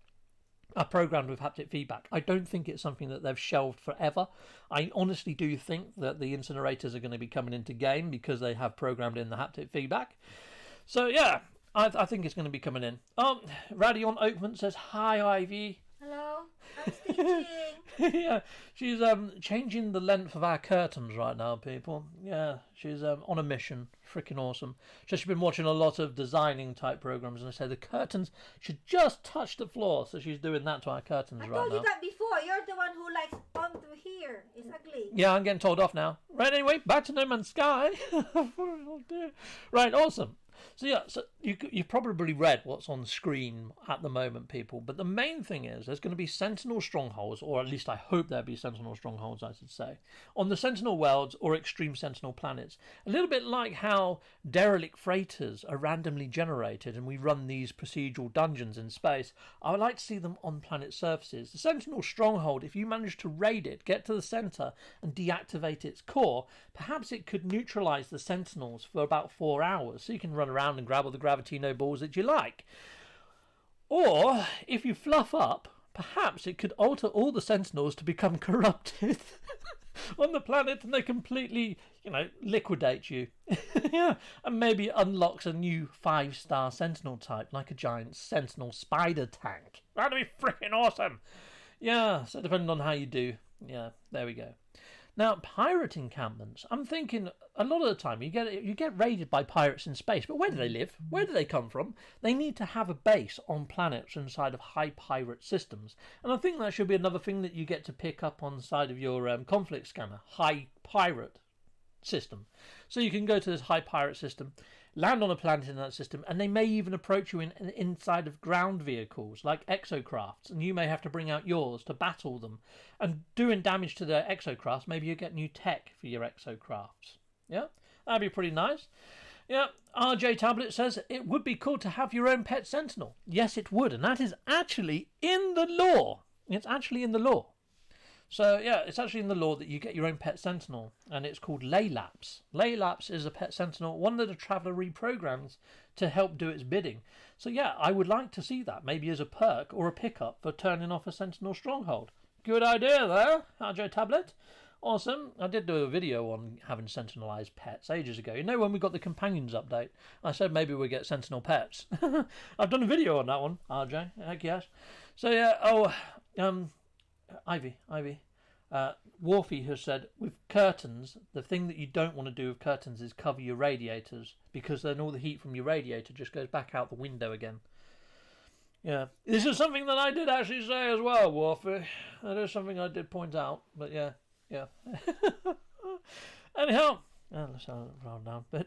Speaker 1: are programmed with haptic feedback. I don't think it's something that they've shelved forever. I honestly do think that the incinerators are going to be coming into game because they have programmed in the haptic feedback. So yeah, I think it's going to be coming in. Radion Oakman says, "Hi Ivy."
Speaker 2: Hello, I'm stitching.
Speaker 1: Yeah, she's changing the length of our curtains right now, people. Yeah, she's on a mission. Freaking awesome. She's been watching a lot of designing type programs, and I say the curtains should just touch the floor, so she's doing that to our curtains right now.
Speaker 2: I told you that before. You're the one who likes onto here. It's ugly.
Speaker 1: Yeah, I'm getting told off now. Right, anyway, back to No Man's Sky. Right, awesome. So yeah, so you've probably read what's on screen at the moment, people. But the main thing is there's going to be Sentinel strongholds, or at least I hope there'll be Sentinel strongholds, I should say, on the Sentinel worlds or extreme Sentinel planets. A little bit like how derelict freighters are randomly generated and we run these procedural dungeons in space. I would like to see them on planet surfaces. The Sentinel stronghold, if you manage to raid it, get to the center and deactivate its core, perhaps it could neutralize the Sentinels for about 4 hours, so you can run around and grab all the Gravitino balls that you like. Or, if you fluff up, perhaps it could alter all the Sentinels to become corrupted on the planet and they completely, liquidate you. Yeah, and maybe unlocks a new 5-star Sentinel type, like a giant Sentinel spider tank. That'd be freaking awesome. Yeah, so depending on how you do. Yeah, there we go. Now, pirate encampments. I'm thinking a lot of the time you get raided by pirates in space, but where do they live? Where do they come from? They need to have a base on planets inside of high pirate systems. And I think that should be another thing that you get to pick up on the side of your conflict scanner. High pirate system. So you can go to this high pirate system, land on a planet in that system, and they may even approach you inside of ground vehicles like exocrafts, and you may have to bring out yours to battle them. And doing damage to their exocrafts, maybe you get new tech for your exocrafts. Yeah, that'd be pretty nice. Yeah, RJ Tablet says it would be cool to have your own pet sentinel. Yes, it would, and that is actually in the lore. It's actually in the lore. So, yeah, it's actually in the lore that you get your own pet sentinel, and it's called Laylaps. Laylaps is a pet sentinel, one that the Traveller reprograms to help do its bidding. So, yeah, I would like to see that, maybe as a perk or a pickup for turning off a sentinel stronghold. Good idea there, RJ Tablet. Awesome. I did do a video on having sentinelized pets ages ago. When we got the companions update, I said maybe we'd get sentinel pets. I've done a video on that one, RJ. Heck yes. So, yeah, Ivy. Warfy has said, with curtains, the thing that you don't want to do with curtains is cover your radiators, because then all the heat from your radiator just goes back out the window again. Yeah, this is something that I did actually say as well, Warfy. That is something I did point out, but yeah. Anyhow, let's roll down. But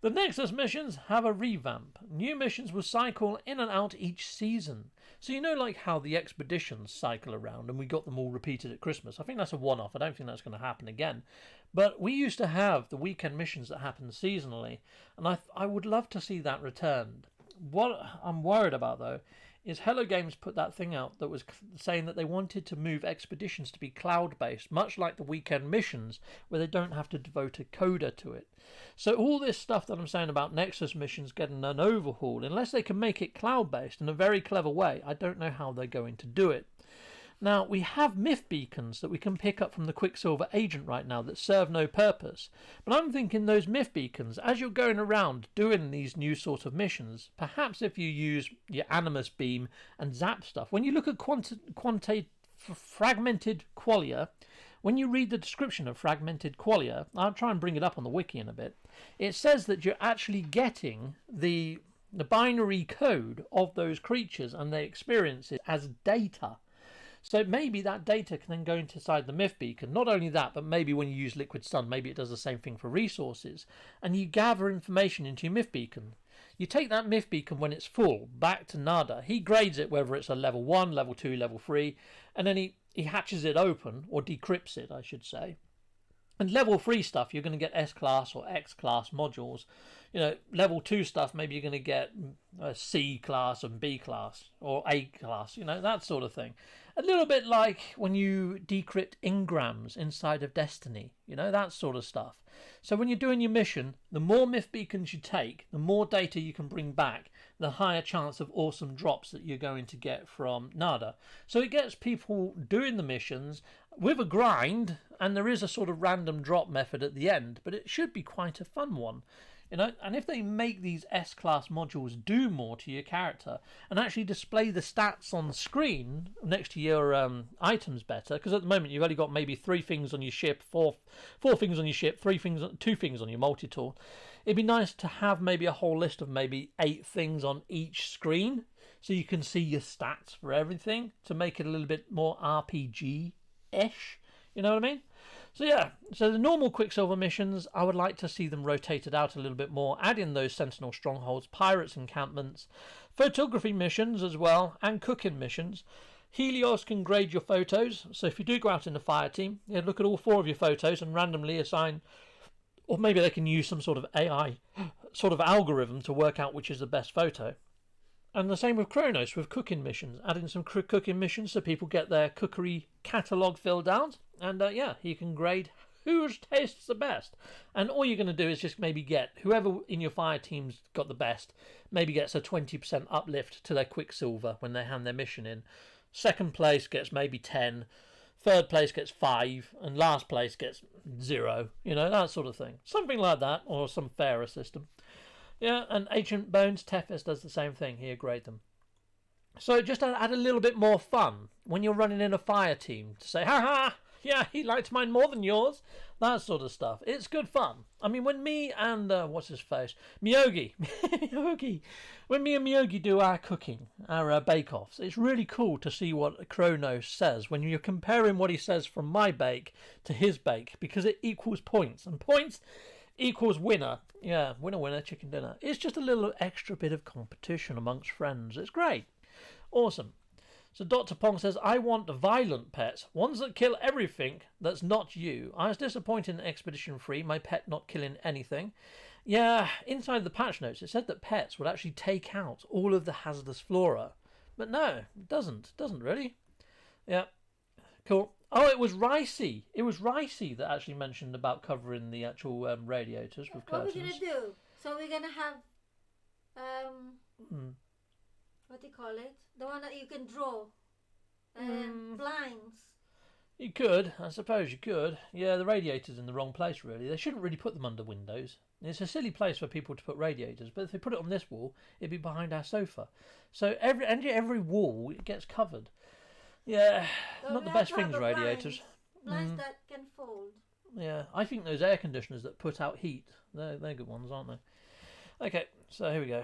Speaker 1: the Nexus missions have a revamp. New missions will cycle in and out each season. So like how the expeditions cycle around and we got them all repeated at Christmas. I think that's a one-off. I don't think that's going to happen again. But we used to have the weekend missions that happened seasonally, and I would love to see that returned. What I'm worried about, though, is Hello Games put that thing out that was saying that they wanted to move expeditions to be cloud-based, much like the weekend missions, where they don't have to devote a coder to it. So all this stuff that I'm saying about Nexus missions getting an overhaul, unless they can make it cloud-based in a very clever way, I don't know how they're going to do it. Now, we have myth beacons that we can pick up from the Quicksilver agent right now that serve no purpose. But I'm thinking those myth beacons, as you're going around doing these new sort of missions, perhaps if you use your animus beam and zap stuff, when you look at fragmented qualia, when you read the description of fragmented qualia, I'll try and bring it up on the wiki in a bit, it says that you're actually getting the binary code of those creatures and their experiences as data. So maybe that data can then go inside the myth beacon. Not only that, but maybe when you use liquid sun, maybe it does the same thing for resources. And you gather information into your myth beacon. You take that myth beacon when it's full back to Nada. He grades it whether it's a level 1, level 2, level 3, and then he hatches it open, or decrypts it, I should say. And level 3 stuff, you're going to get S-class or X-class modules. You know, level 2 stuff, maybe you're going to get a C-class and B-class or A-class, you know, that sort of thing. A little bit like when you decrypt engrams inside of Destiny, you know, that sort of stuff. So when you're doing your mission, the more myth beacons you take, the more data you can bring back, the higher chance of awesome drops that you're going to get from Nada. So it gets people doing the missions with a grind, and there is a sort of random drop method at the end, but it should be quite a fun one. You know, and if they make these S-class modules do more to your character and actually display the stats on the screen next to your items better, because at the moment you've only got maybe 3 things on your ship, four things on your ship, 2 things on your multi-tool. It'd be nice to have maybe a whole list of maybe 8 things on each screen, so you can see your stats for everything to make it a little bit more RPG-ish. You know what I mean? So yeah, so the normal Quicksilver missions, I would like to see them rotated out a little bit more, add in those Sentinel strongholds, pirates encampments, photography missions as well, and cooking missions. Helios can grade your photos, so if you do go out in the fire team, you look at all 4 of your photos and randomly assign, or maybe they can use some sort of AI sort of algorithm to work out which is the best photo. And the same with Kronos with cooking missions, adding some cooking missions so people get their cookery catalogue filled out. And yeah, you can grade whose tastes the best. And all you're going to do is just maybe get whoever in your fire team's got the best, maybe gets a 20% uplift to their Quicksilver when they hand their mission in. Second place gets maybe 10, third place gets 5, and last place gets 0. You know, that sort of thing. Something like that, or some fairer system. Yeah, and Ancient Bones, Tethys does the same thing. He grade them. So just to add a little bit more fun when you're running in a fire team to say, ha ha, yeah, he liked mine more than yours. That sort of stuff. It's good fun. I mean, when me and, what's his face? Meogi. When me and Meogi do our cooking, our bake-offs, it's really cool to see what Kronos says when you're comparing what he says from my bake to his bake, because it equals points. And points equals winner. Yeah, winner, chicken dinner. It's just a little extra bit of competition amongst friends. It's great. Awesome. So Dr. Pong says, I want violent pets, ones that kill everything that's not you. I was disappointed in Expedition 3, my pet not killing anything. Yeah, inside the patch notes it said that pets would actually take out all of the hazardous flora. But no, it doesn't. It doesn't really. Yeah, cool. Oh, it was Ricey. It was Ricey that actually mentioned about covering the actual radiators with curtains.
Speaker 2: What are we going to do? So we're going to have... what do you call it? The one that you can draw. Blinds.
Speaker 1: You could, I suppose you could. Yeah, the radiator's in the wrong place, really. They shouldn't really put them under windows. It's a silly place for people to put radiators, but if they put it on this wall, it'd be behind our sofa. So every wall it gets covered. Yeah, so not the best things, radiators.
Speaker 2: Blinds that can fold.
Speaker 1: Yeah, I think those air conditioners that put out heat, they're good ones, aren't they? Okay, so here we go.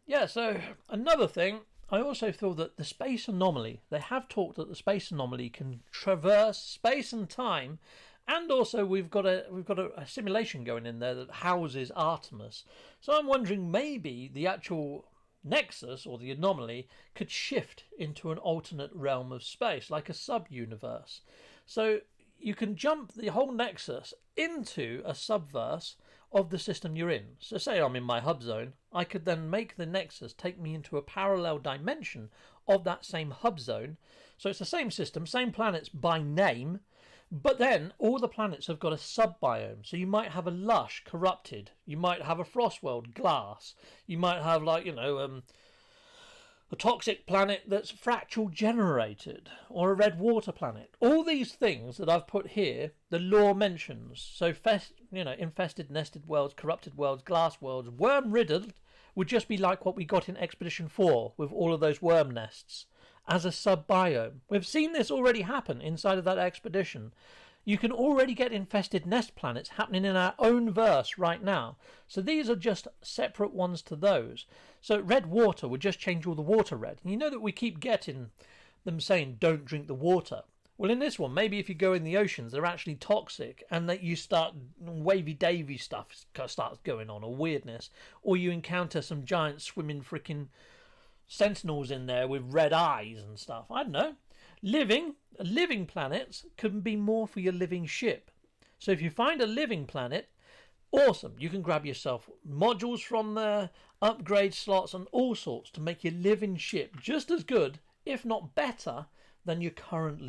Speaker 1: Yeah, so another thing, I also feel that the space anomaly, they have talked that the space anomaly can traverse space and time, and also we've got a simulation going in there that houses Artemis. So I'm wondering maybe the actual Nexus or the anomaly could shift into an alternate realm of space, like a sub-universe. So you can jump the whole Nexus into a subverse of the system you're in. So say I'm in my hub zone, I could then make the Nexus take me into a parallel dimension of that same hub zone. So it's the same system, same planets by name, but then all the planets have got a sub-biome. So you might have a lush, corrupted, you might have a frost world, glass, you might have like, a toxic planet that's fractal generated, or a red water planet. All these things that I've put here, the lore mentions. So, infested, nested worlds, corrupted worlds, glass worlds, worm-riddled would just be like what we got in Expedition 4 with all of those worm nests as a sub-biome. We've seen this already happen inside of that expedition. You can already get infested nest planets happening in our own verse right now. So these are just separate ones to those. So red water would just change all the water red. And you know that we keep getting them saying don't drink the water. Well, in this one, maybe if you go in the oceans, they're actually toxic, and that you start wavy-davy stuff starts going on, or weirdness, or you encounter some giant swimming freaking sentinels in there with red eyes and stuff. I don't know. Living planets can be more for your living ship. So if you find a living planet, awesome. You can grab yourself modules from there, upgrade slots, and all sorts to make your living ship just as good, if not better, than your current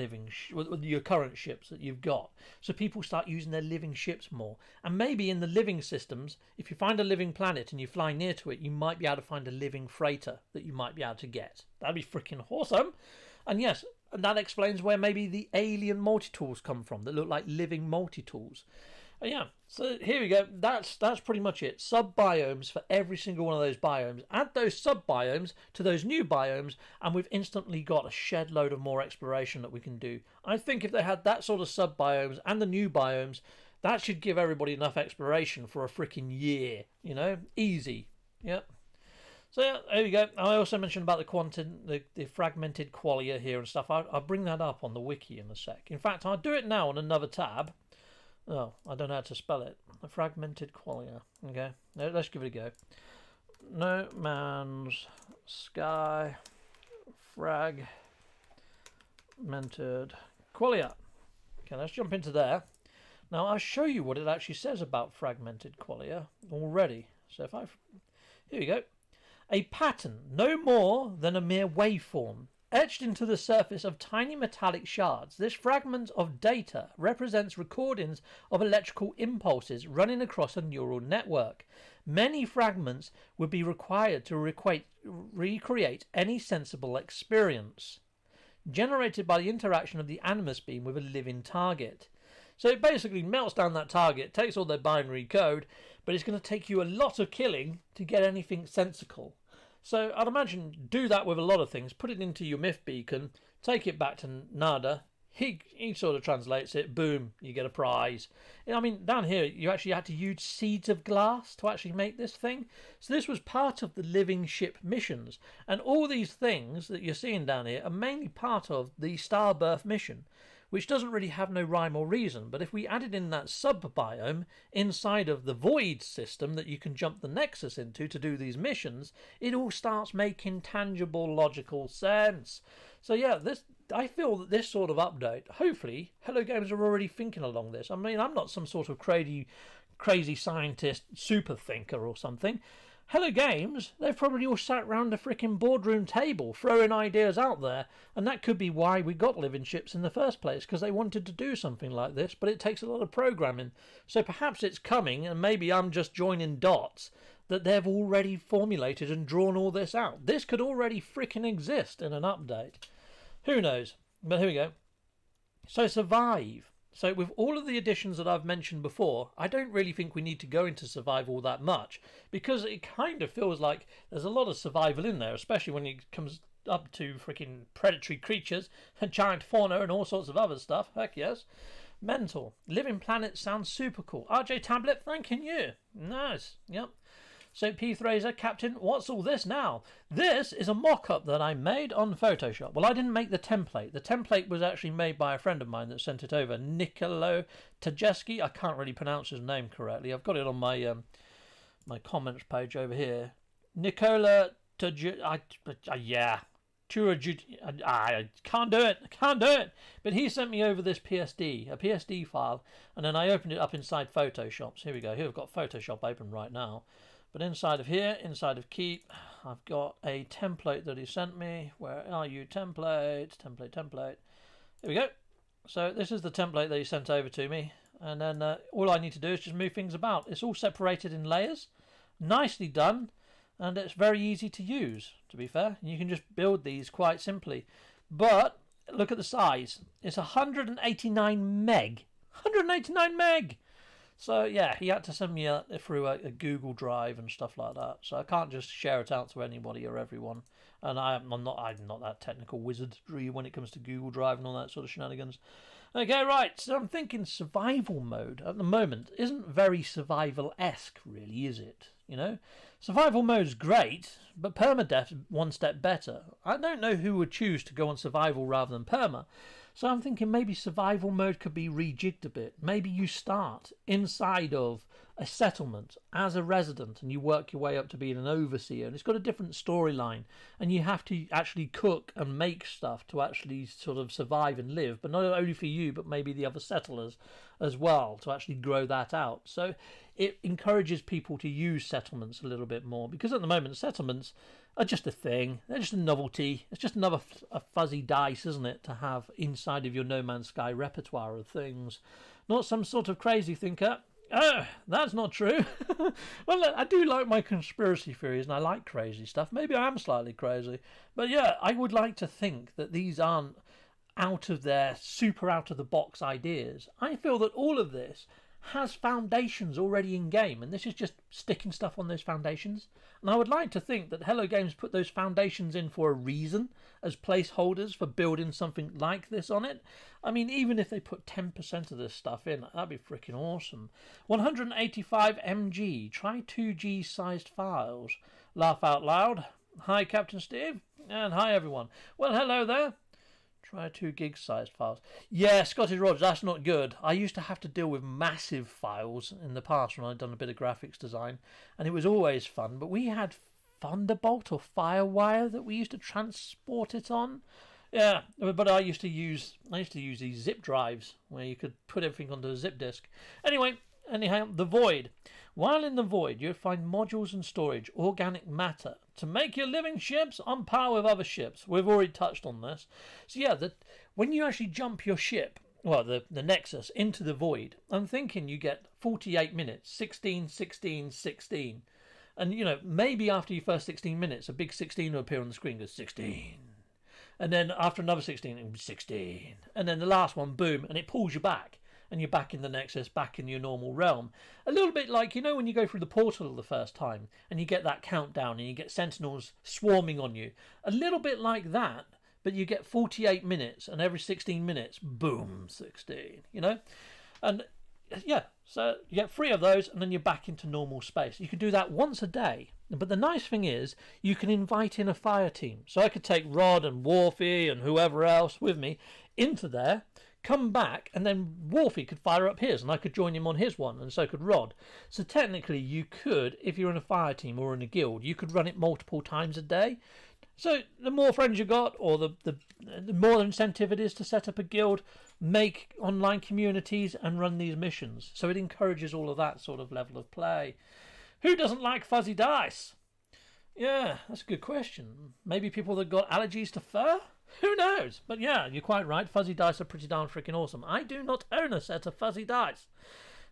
Speaker 1: your current ships that you've got. So people start using their living ships more. And maybe in the living systems, if you find a living planet and you fly near to it, you might be able to find a living freighter that you might be able to get. That'd be freaking awesome. And yes, that explains where maybe the alien multi-tools come from that look like living multi-tools. Yeah, so here we go. That's pretty much it. Sub-biomes for every single one of those biomes. Add those sub-biomes to those new biomes, and we've instantly got a shed load of more exploration that we can do. I think if they had that sort of sub-biomes and the new biomes, that should give everybody enough exploration for a freaking year. You know, easy. Yep. So yeah, there we go. I also mentioned about the fragmented qualia here and stuff. I'll bring that up on the wiki in a sec. In fact, I'll do it now on another tab. Oh, I don't know how to spell it. A fragmented qualia. Okay, let's give it a go. No Man's Sky fragmented qualia. Okay, let's jump into there. Now I'll show you what it actually says about fragmented qualia already. So here we go. A pattern no more than a mere waveform, etched into the surface of tiny metallic shards. This fragment of data represents recordings of electrical impulses running across a neural network. Many fragments would be required to recreate any sensible experience generated by the interaction of the NMS beam with a living target. So it basically melts down that target, takes all their binary code, but it's going to take you a lot of killing to get anything sensical. So I'd imagine do that with a lot of things. Put it into your myth beacon, take it back to Nada. He sort of translates it. Boom, you get a prize. I mean, down here you actually had to use seeds of glass to actually make this thing. So this was part of the living ship missions, and all these things that you're seeing down here are mainly part of the Starbirth mission, which doesn't really have no rhyme or reason. But if we added in that sub-biome inside of the void system that you can jump the Nexus into to do these missions, it all starts making tangible, logical sense. So yeah, I feel that this sort of update, hopefully, Hello Games are already thinking along this. I mean, I'm not some sort of crazy scientist, super thinker or something. Hello Games, they've probably all sat round a freaking boardroom table throwing ideas out there, and that could be why we got living ships in the first place, because they wanted to do something like this, but it takes a lot of programming. So perhaps it's coming, and maybe I'm just joining dots, that they've already formulated and drawn all this out. This could already freaking exist in an update. Who knows? But here we go. So Survive. So with all of the additions that I've mentioned before, I don't really think we need to go into Survive all that much, because it kind of feels like there's a lot of survival in there, especially when it comes up to freaking predatory creatures and giant fauna and all sorts of other stuff. Heck yes. Mental. Living Planet sounds super cool. RJ Tablet, thanking you. Nice. Yep. So P. Thraser, Captain, what's all this now? This is a mock-up that I made on Photoshop. Well, I didn't make the template. The template was actually made by a friend of mine that sent it over. Nicolo Tajeski. I can't really pronounce his name correctly. I've got it on my my comments page over here. Nicola Tajeski. Yeah. I can't do it. But he sent me over this a PSD file, and then I opened it up inside Photoshop. So here we go. Here I've got Photoshop open right now. But inside of here, inside of Keep, I've got a template that he sent me. Where are you? Template. Here we go. So this is the template that he sent over to me. And then all I need to do is just move things about. It's all separated in layers. Nicely done. And it's very easy to use, to be fair. You can just build these quite simply. But look at the size. It's 189 meg. 189 meg! So yeah, he had to send me through a Google Drive and stuff like that. So I can't just share it out to anybody or everyone. And I'm not that technical wizardry when it comes to Google Drive and all that sort of shenanigans. Okay, right, so I'm thinking survival mode at the moment isn't very survival-esque, really, is it? You know? Survival mode's great, but permadeath's one step better. I don't know who would choose to go on survival rather than perma, so I'm thinking maybe survival mode could be rejigged a bit. Maybe you start inside of a settlement as a resident and you work your way up to being an overseer, and it's got a different storyline, and you have to actually cook and make stuff to actually sort of survive and live, but not only for you but maybe the other settlers as well, to actually grow that out. So it encourages people to use settlements a little bit more, because at the moment settlements are just a thing. They're just a novelty. It's just another a fuzzy dice, isn't it, to have inside of your No Man's Sky repertoire of things. Not some sort of crazy thinker. Oh, that's not true. Well, I do like my conspiracy theories and I like crazy stuff. Maybe I am slightly crazy. But yeah, I would like to think that these aren't out of their super out of the box ideas. I feel that all of this has foundations already in game, and this is just sticking stuff on those foundations. And I would like to think that Hello Games put those foundations in for a reason, as placeholders for building something like this on it. I mean, even if they put 10% of this stuff in, that'd be freaking awesome. 185 MG, try 2G sized files. Laugh out loud. Hi Captain Steve, and hi everyone. Well, hello there. Try 2 gig sized files. Yeah, Scottish Rogers, that's not good. I used to have to deal with massive files in the past when I'd done a bit of graphics design, and it was always fun. But we had Thunderbolt or Firewire that we used to transport it on. Yeah, but I used to use these zip drives where you could put everything onto a zip disk. Anyhow, the Void. While in the Void, you'll find modules and storage, organic matter, to make your living ships on par with other ships. We've already touched on this. So yeah, when you actually jump your ship, well, the Nexus, into the Void, I'm thinking you get 48 minutes, 16, 16, 16. And, you know, maybe after your first 16 minutes, a big 16 will appear on the screen, goes 16. And then after another 16, it'll be 16. And then the last one, boom, and it pulls you back. And you're back in the Nexus, back in your normal realm. A little bit like, you know, when you go through the portal the first time and you get that countdown and you get sentinels swarming on you. A little bit like that, but you get 48 minutes and every 16 minutes, boom, 16, you know? And yeah, so you get 3 of those and then you're back into normal space. You can do that once a day. But the nice thing is you can invite in a fire team. So I could take Rod and Wharfie and whoever else with me into there, come back, and then Wharfie could fire up his and I could join him on his one, and so could Rod. So technically you could, if you're in a fire team or in a guild, you could run it multiple times a day. So the more friends you got, or the more incentive it is to set up a guild, make online communities and run these missions. So it encourages all of that sort of level of play. Who doesn't like fuzzy dice? Yeah, that's a good question. Maybe people that got allergies to fur? Who knows? But yeah, you're quite right. Fuzzy dice are pretty darn freaking awesome. I do not own a set of fuzzy dice.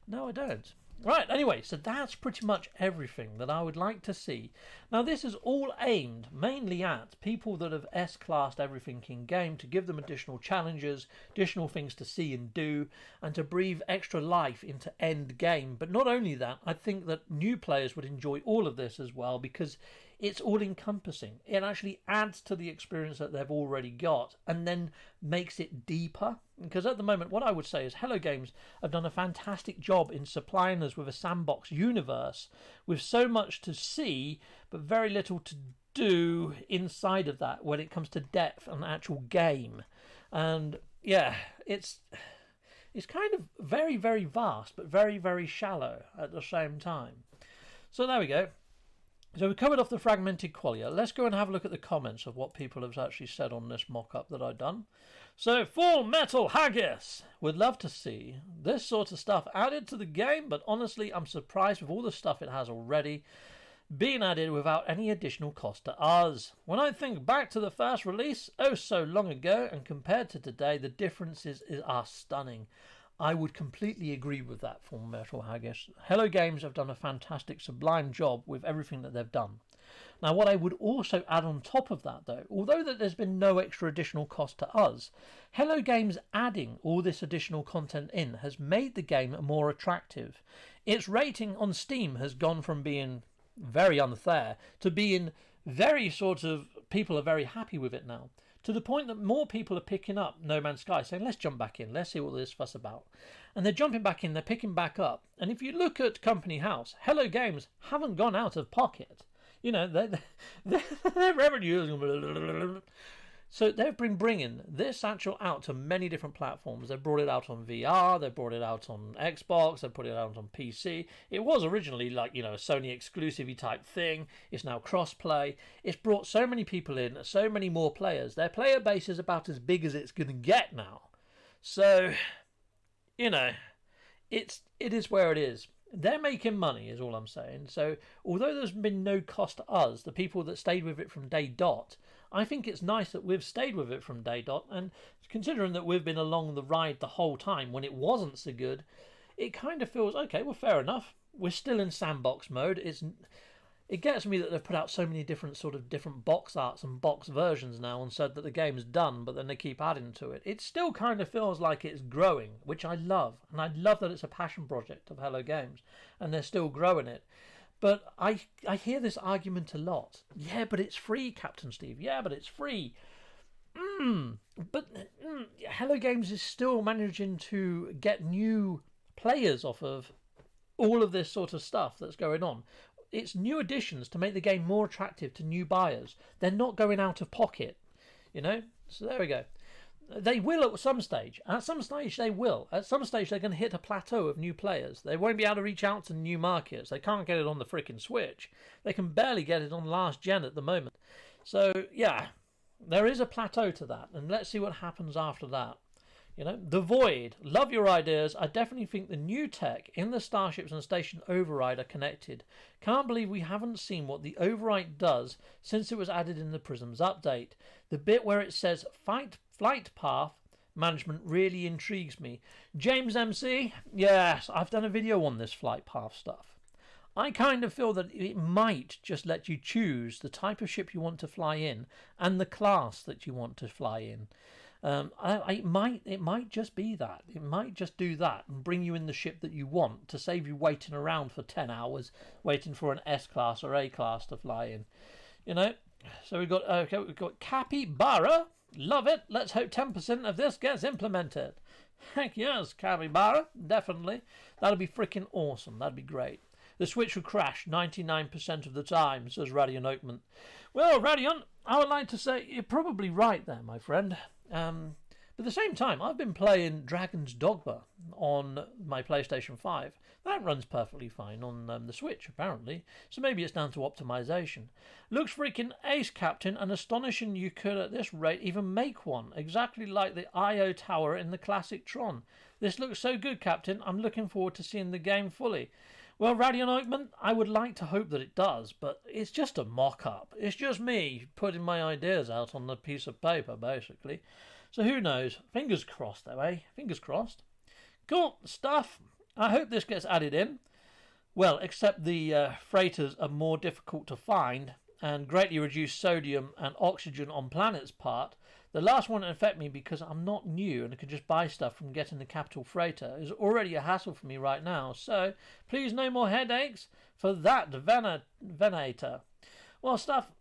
Speaker 1: No, I don't. Right, anyway, so that's pretty much everything that I would like to see. Now, this is all aimed mainly at people that have S-classed everything in-game, to give them additional challenges, additional things to see and do, and to breathe extra life into end-game. But not only that, I think that new players would enjoy all of this as well, because it's all-encompassing. It actually adds to the experience that they've already got and then makes it deeper. Because at the moment, what I would say is Hello Games have done a fantastic job in supplying us with a sandbox universe with so much to see but very little to do inside of that when it comes to depth and actual game. And yeah, it's kind of very, very vast but very, very shallow at the same time. So there we go. So we covered off the fragmented qualia. Let's go and have a look at the comments of what people have actually said on this mock-up that I've done. So, Full Metal Haggis would love to see this sort of stuff added to the game, but honestly, I'm surprised with all the stuff it has already being added without any additional cost to us. When I think back to the first release, oh so long ago, and compared to today, the differences are stunning. I would completely agree with that, Full Metal Haggis. Hello Games have done a fantastic, sublime job with everything that they've done. Now, what I would also add on top of that, though, although that there's been no extra additional cost to us, Hello Games adding all this additional content in has made the game more attractive. Its rating on Steam has gone from being very unfair to being very sort of, people are very happy with it now, to the point that more people are picking up No Man's Sky, saying, let's jump back in, let's see what this fuss about. And they're jumping back in, they're picking back up. And if you look at Company House, Hello Games haven't gone out of pocket. You know, their revenue is... So they've been bringing this actual out to many different platforms. They've brought it out on VR, they've brought it out on Xbox, they've put it out on PC. It was originally like, you know, a Sony exclusive type thing. It's now cross-play. It's brought so many people in, so many more players. Their player base is about as big as it's going to get now. So, you know, it is where it is. They're making money is all I'm saying. So although there's been no cost to us, the people that stayed with it from day dot, I think it's nice that we've stayed with it from day dot, and considering that we've been along the ride the whole time when it wasn't so good, it kind of feels, okay, well, fair enough. We're still in sandbox mode. It gets me that they've put out so many different box arts and box versions now and said that the game's done, but then they keep adding to it. It still kind of feels like it's growing, which I love. And I love that it's a passion project of Hello Games, and they're still growing it. But I hear this argument a lot. Yeah, but it's free, Captain Steve. Yeah, but it's free. But Hello Games is still managing to get new players off of all of this sort of stuff that's going on. It's new additions to make the game more attractive to new buyers. They're not going out of pocket, you know? So there we go. They will at some stage. At some stage they will. At some stage they're going to hit a plateau of new players. They won't be able to reach out to new markets. They can't get it on the frickin' Switch. They can barely get it on last gen at the moment. So, yeah, there is a plateau to that. And let's see what happens after that. You know, The Void, love your ideas. I definitely think the new tech in the starships and station override are connected. Can't believe we haven't seen what the override does since it was added in the Prisms update. The bit where it says flight path management really intrigues me. James MC, yes, I've done a video on this flight path stuff. I kind of feel that it might just let you choose the type of ship you want to fly in and the class that you want to fly in. It might just be that. It might just do that and bring you in the ship that you want to save you waiting around for 10 hours waiting for an S-class or A-class to fly in. You know? So we've got Capybara. Love it. Let's hope 10% of this gets implemented. Heck yes, Capybara. Definitely. That'll be freaking awesome. That'd be great. The Switch would crash 99% of the time, says Radiant Oakman. Well, Radiant, I would like to say you're probably right there, my friend. But at the same time, I've been playing Dragon's Dogma on my PlayStation 5. That runs perfectly fine on the Switch, apparently. So maybe it's down to optimization. Looks freaking ace, Captain, and astonishing you could at this rate even make one. Exactly like the I.O. tower in the classic Tron. This looks so good, Captain. I'm looking forward to seeing the game fully. Well, Radiant Ointment, I would like to hope that it does, but it's just a mock-up. It's just me putting my ideas out on a piece of paper, basically. So who knows? Fingers crossed, though, eh? Fingers crossed. Cool stuff. I hope this gets added in. Well, except the freighters are more difficult to find and greatly reduce sodium and oxygen on Planet's part. The last one won't affect me because I'm not new and I can just buy stuff from getting the capital freighter. It's already a hassle for me right now, so please no more headaches for that venator. Well, stuff,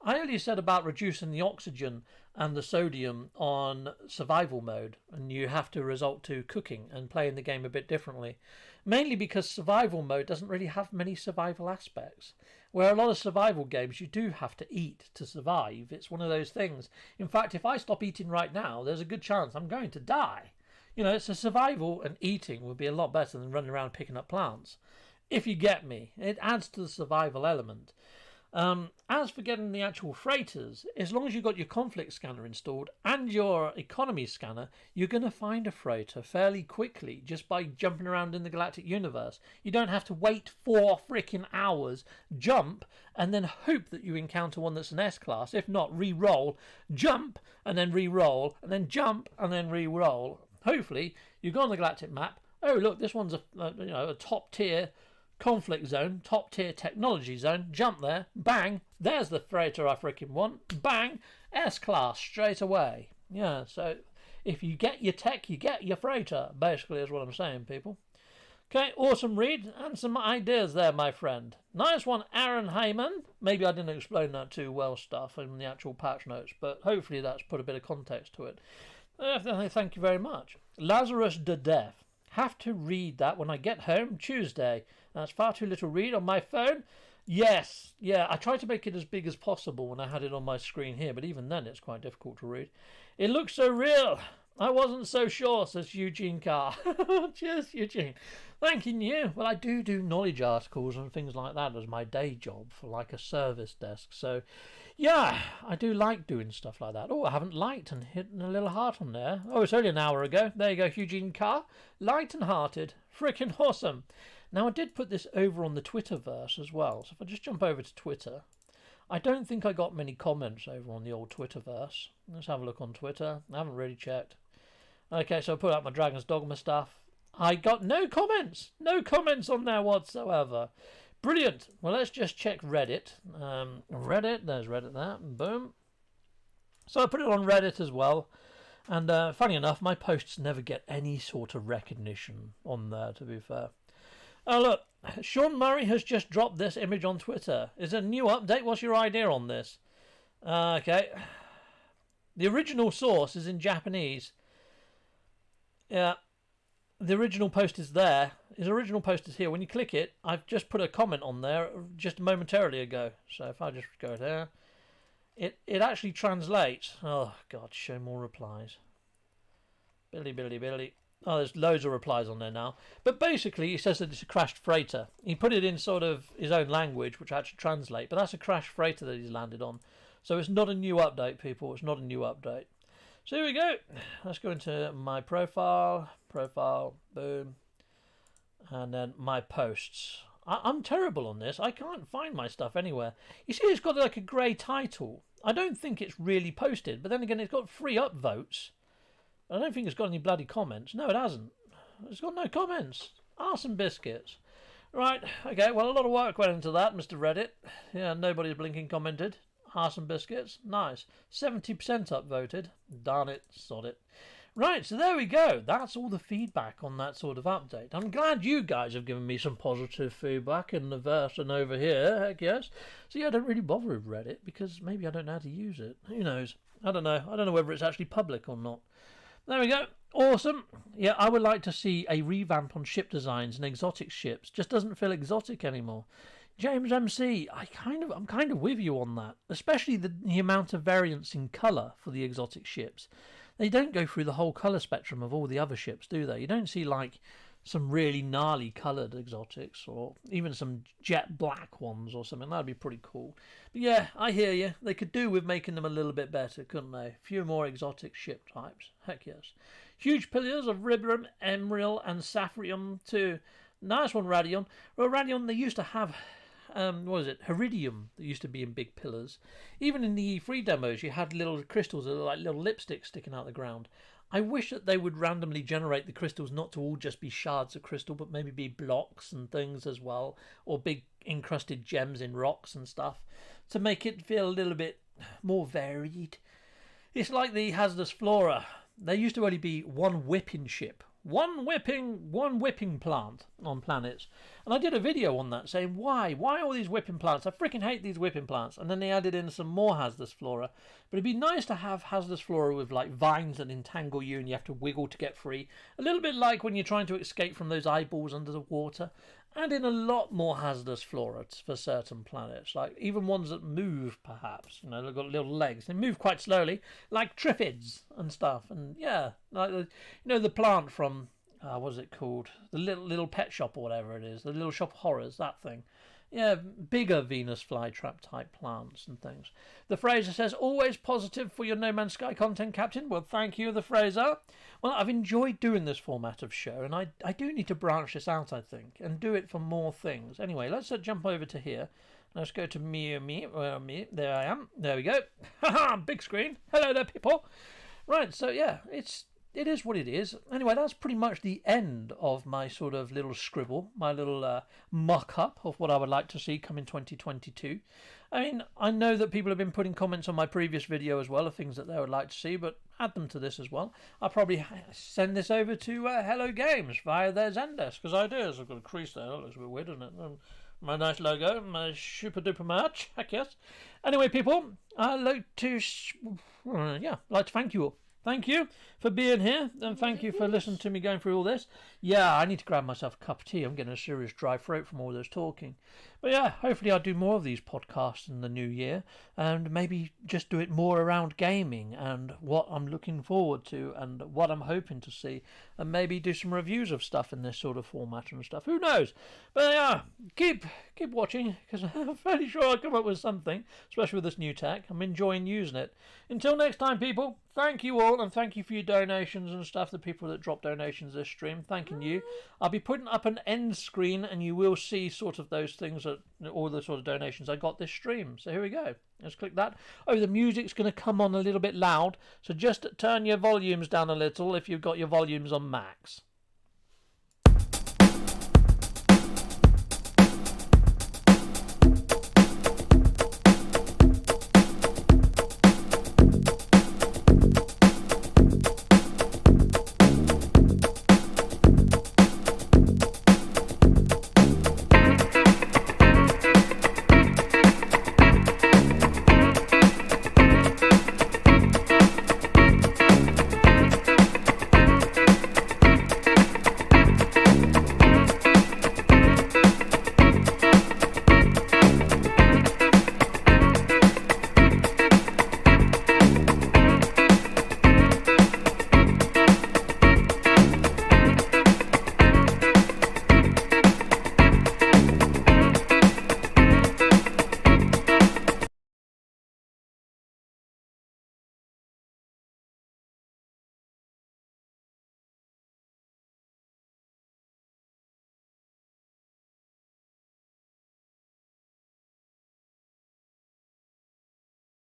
Speaker 1: I only said about reducing the oxygen and the sodium on survival mode, and you have to resort to cooking and playing the game a bit differently. Mainly because survival mode doesn't really have many survival aspects. Where a lot of survival games, you do have to eat to survive. It's one of those things. In fact, if I stop eating right now, there's a good chance I'm going to die. You know, so survival and eating would be a lot better than running around picking up plants. If you get me, it adds to the survival element. As for getting the actual freighters, as long as you've got your conflict scanner installed and your economy scanner, you're going to find a freighter fairly quickly just by jumping around in the galactic universe. You don't have to wait 4 freaking hours, jump, and then hope that you encounter one that's an S-class. If not, re-roll, jump, and then re-roll, and then jump, and then re-roll. Hopefully, you go on the galactic map. Oh, look, this one's a top-tier conflict zone, top tier technology zone, jump there, bang, there's the freighter I freaking want, bang, S-class straight away. Yeah, so if you get your tech, you get your freighter, basically is what I'm saying, people. Okay, awesome read and some ideas there, my friend. Nice one, Aaron Heyman. Maybe I didn't explain that too well, stuff in the actual patch notes, but hopefully that's put a bit of context to it. Thank you very much. Lazarus de Death. Have to read that when I get home Tuesday. That's far too little read on my phone. Yes, yeah, I tried to make it as big as possible when I had it on my screen here, but even then it's quite difficult to read. It looks so real. I wasn't so sure, says Eugene Carr. Cheers, Eugene. Thanking you. Well, I do knowledge articles and things like that as my day job for like a service desk. So, yeah, I do like doing stuff like that. Oh, I haven't liked and hit a little heart on there. Oh, it's only an hour ago. There you go, Eugene Carr. Light and hearted. Freaking awesome. Now, I did put this over on the Twitterverse as well. So if I just jump over to Twitter, I don't think I got many comments over on the old Twitterverse. Let's have a look on Twitter. I haven't really checked. Okay, so I put out my Dragon's Dogma stuff. I got no comments. No comments on there whatsoever. Brilliant. Well, let's just check Reddit. Reddit. There's Reddit there. Boom. So I put it on Reddit as well. And funny enough, my posts never get any sort of recognition on there, to be fair. Oh, look. Sean Murray has just dropped this image on Twitter. Is it a new update? What's your idea on this? Okay. The original source is in Japanese. Yeah. The original post is there. His original post is here. When you click it, I've just put a comment on there just momentarily ago. So if I just go there, it actually translates. Oh, God, show more replies. Billy. Oh, there's loads of replies on there now. But basically, he says that it's a crashed freighter. He put it in sort of his own language, which I actually translate. But that's a crashed freighter that he's landed on. So it's not a new update, people. It's not a new update. So here we go. Let's go into my profile, boom, and then my posts. I'm terrible on this. I can't find my stuff anywhere. You see, it's got like a grey title. I don't think it's really posted, but then again, it's got 3 upvotes. I don't think it's got any bloody comments. No, it hasn't. It's got no comments. Arse and biscuits. Right, okay, well, a lot of work went into that, Mr. Reddit. Yeah, nobody's blinking commented. Arse and biscuits. Nice. 70% upvoted. Darn it. Sod it. Right, so there we go. That's all the feedback on that sort of update. I'm glad you guys have given me some positive feedback in the verse and over here. Heck yes. See, I don't really bother with Reddit because maybe I don't know how to use it. Who knows? I don't know. I don't know whether it's actually public or not. There we go. Awesome. Yeah, I would like to see a revamp on ship designs and exotic ships. Just doesn't feel exotic anymore. James MC, I'm kind of with you on that, especially the amount of variance in colour for the exotic ships. They don't go through the whole colour spectrum of all the other ships, do they? You don't see like some really gnarly coloured exotics or even some jet black ones or something. That'd be pretty cool. But yeah, I hear you. They could do with making them a little bit better, couldn't they? A few more exotic ship types. Heck yes. Huge pillars of Ribram, Emerald and Saffrium too. Nice one, Radion. Well, Radion, they used to have... what was it? Heridium that used to be in big pillars. Even in the E3 demos, you had little crystals that look like little lipsticks sticking out the ground. I wish that they would randomly generate the crystals not to all just be shards of crystal, but maybe be blocks and things as well, or big encrusted gems in rocks and stuff, to make it feel a little bit more varied. It's like the hazardous flora. There used to only be one whipping ship. One whipping plant on planets. And I did a video on that saying, why all these whipping plants? I freaking hate these whipping plants. And then they added in some more hazardous flora. But it'd be nice to have hazardous flora with like vines that entangle you and you have to wiggle to get free. A little bit like when you're trying to escape from those eyeballs under the water. And in a lot more hazardous flora for certain planets. Like even ones that move, perhaps. You know, they've got little legs. They move quite slowly. Like triffids and stuff. And yeah, like the plant from... what is it called? The little pet shop or whatever it is. The little shop of horrors, that thing. Yeah, bigger Venus flytrap type plants and things. The Fraser says, always positive for your No Man's Sky content, Captain. Well, thank you, the Fraser. Well, I've enjoyed doing this format of show, and I do need to branch this out, I think, and do it for more things. Anyway, let's jump over to here. Let's go to Meogi. There I am. There we go. Haha, big screen. Hello there, people. Right, so yeah, it's it is what it is. Anyway, that's pretty much the end of my sort of little scribble, my little mock-up of what I would like to see come in 2022. I mean, I know that people have been putting comments on my previous video as well of things that they would like to see, but add them to this as well. I'll probably send this over to Hello Games via their Zendesk, because ideas. I've got a crease there. That looks a bit weird, doesn't it? My nice logo, my super duper merch. Heck yes. Anyway, people, I'd like to thank you all. Thank you for being here, and thank you for listening to me going through all this. Yeah, I need to grab myself a cup of tea. I'm getting a serious dry throat from all this talking. But yeah, hopefully I'll do more of these podcasts in the new year, and maybe just do it more around gaming and what I'm looking forward to and what I'm hoping to see, and maybe do some reviews of stuff in this sort of format and stuff. Who knows? But yeah, keep watching, because I'm fairly sure I'll come up with something, especially with this new tech. I'm enjoying using it. Until next time, people, thank you all, and thank you for your donations and stuff, the people that drop donations this stream, thanking you. I'll be putting up an end screen, and you will see sort of those things, that all the sort of donations I got this stream. So here we go. Let's click that. Oh, the music's going to come on a little bit loud, so just turn your volumes down a little if you've got your volumes on max.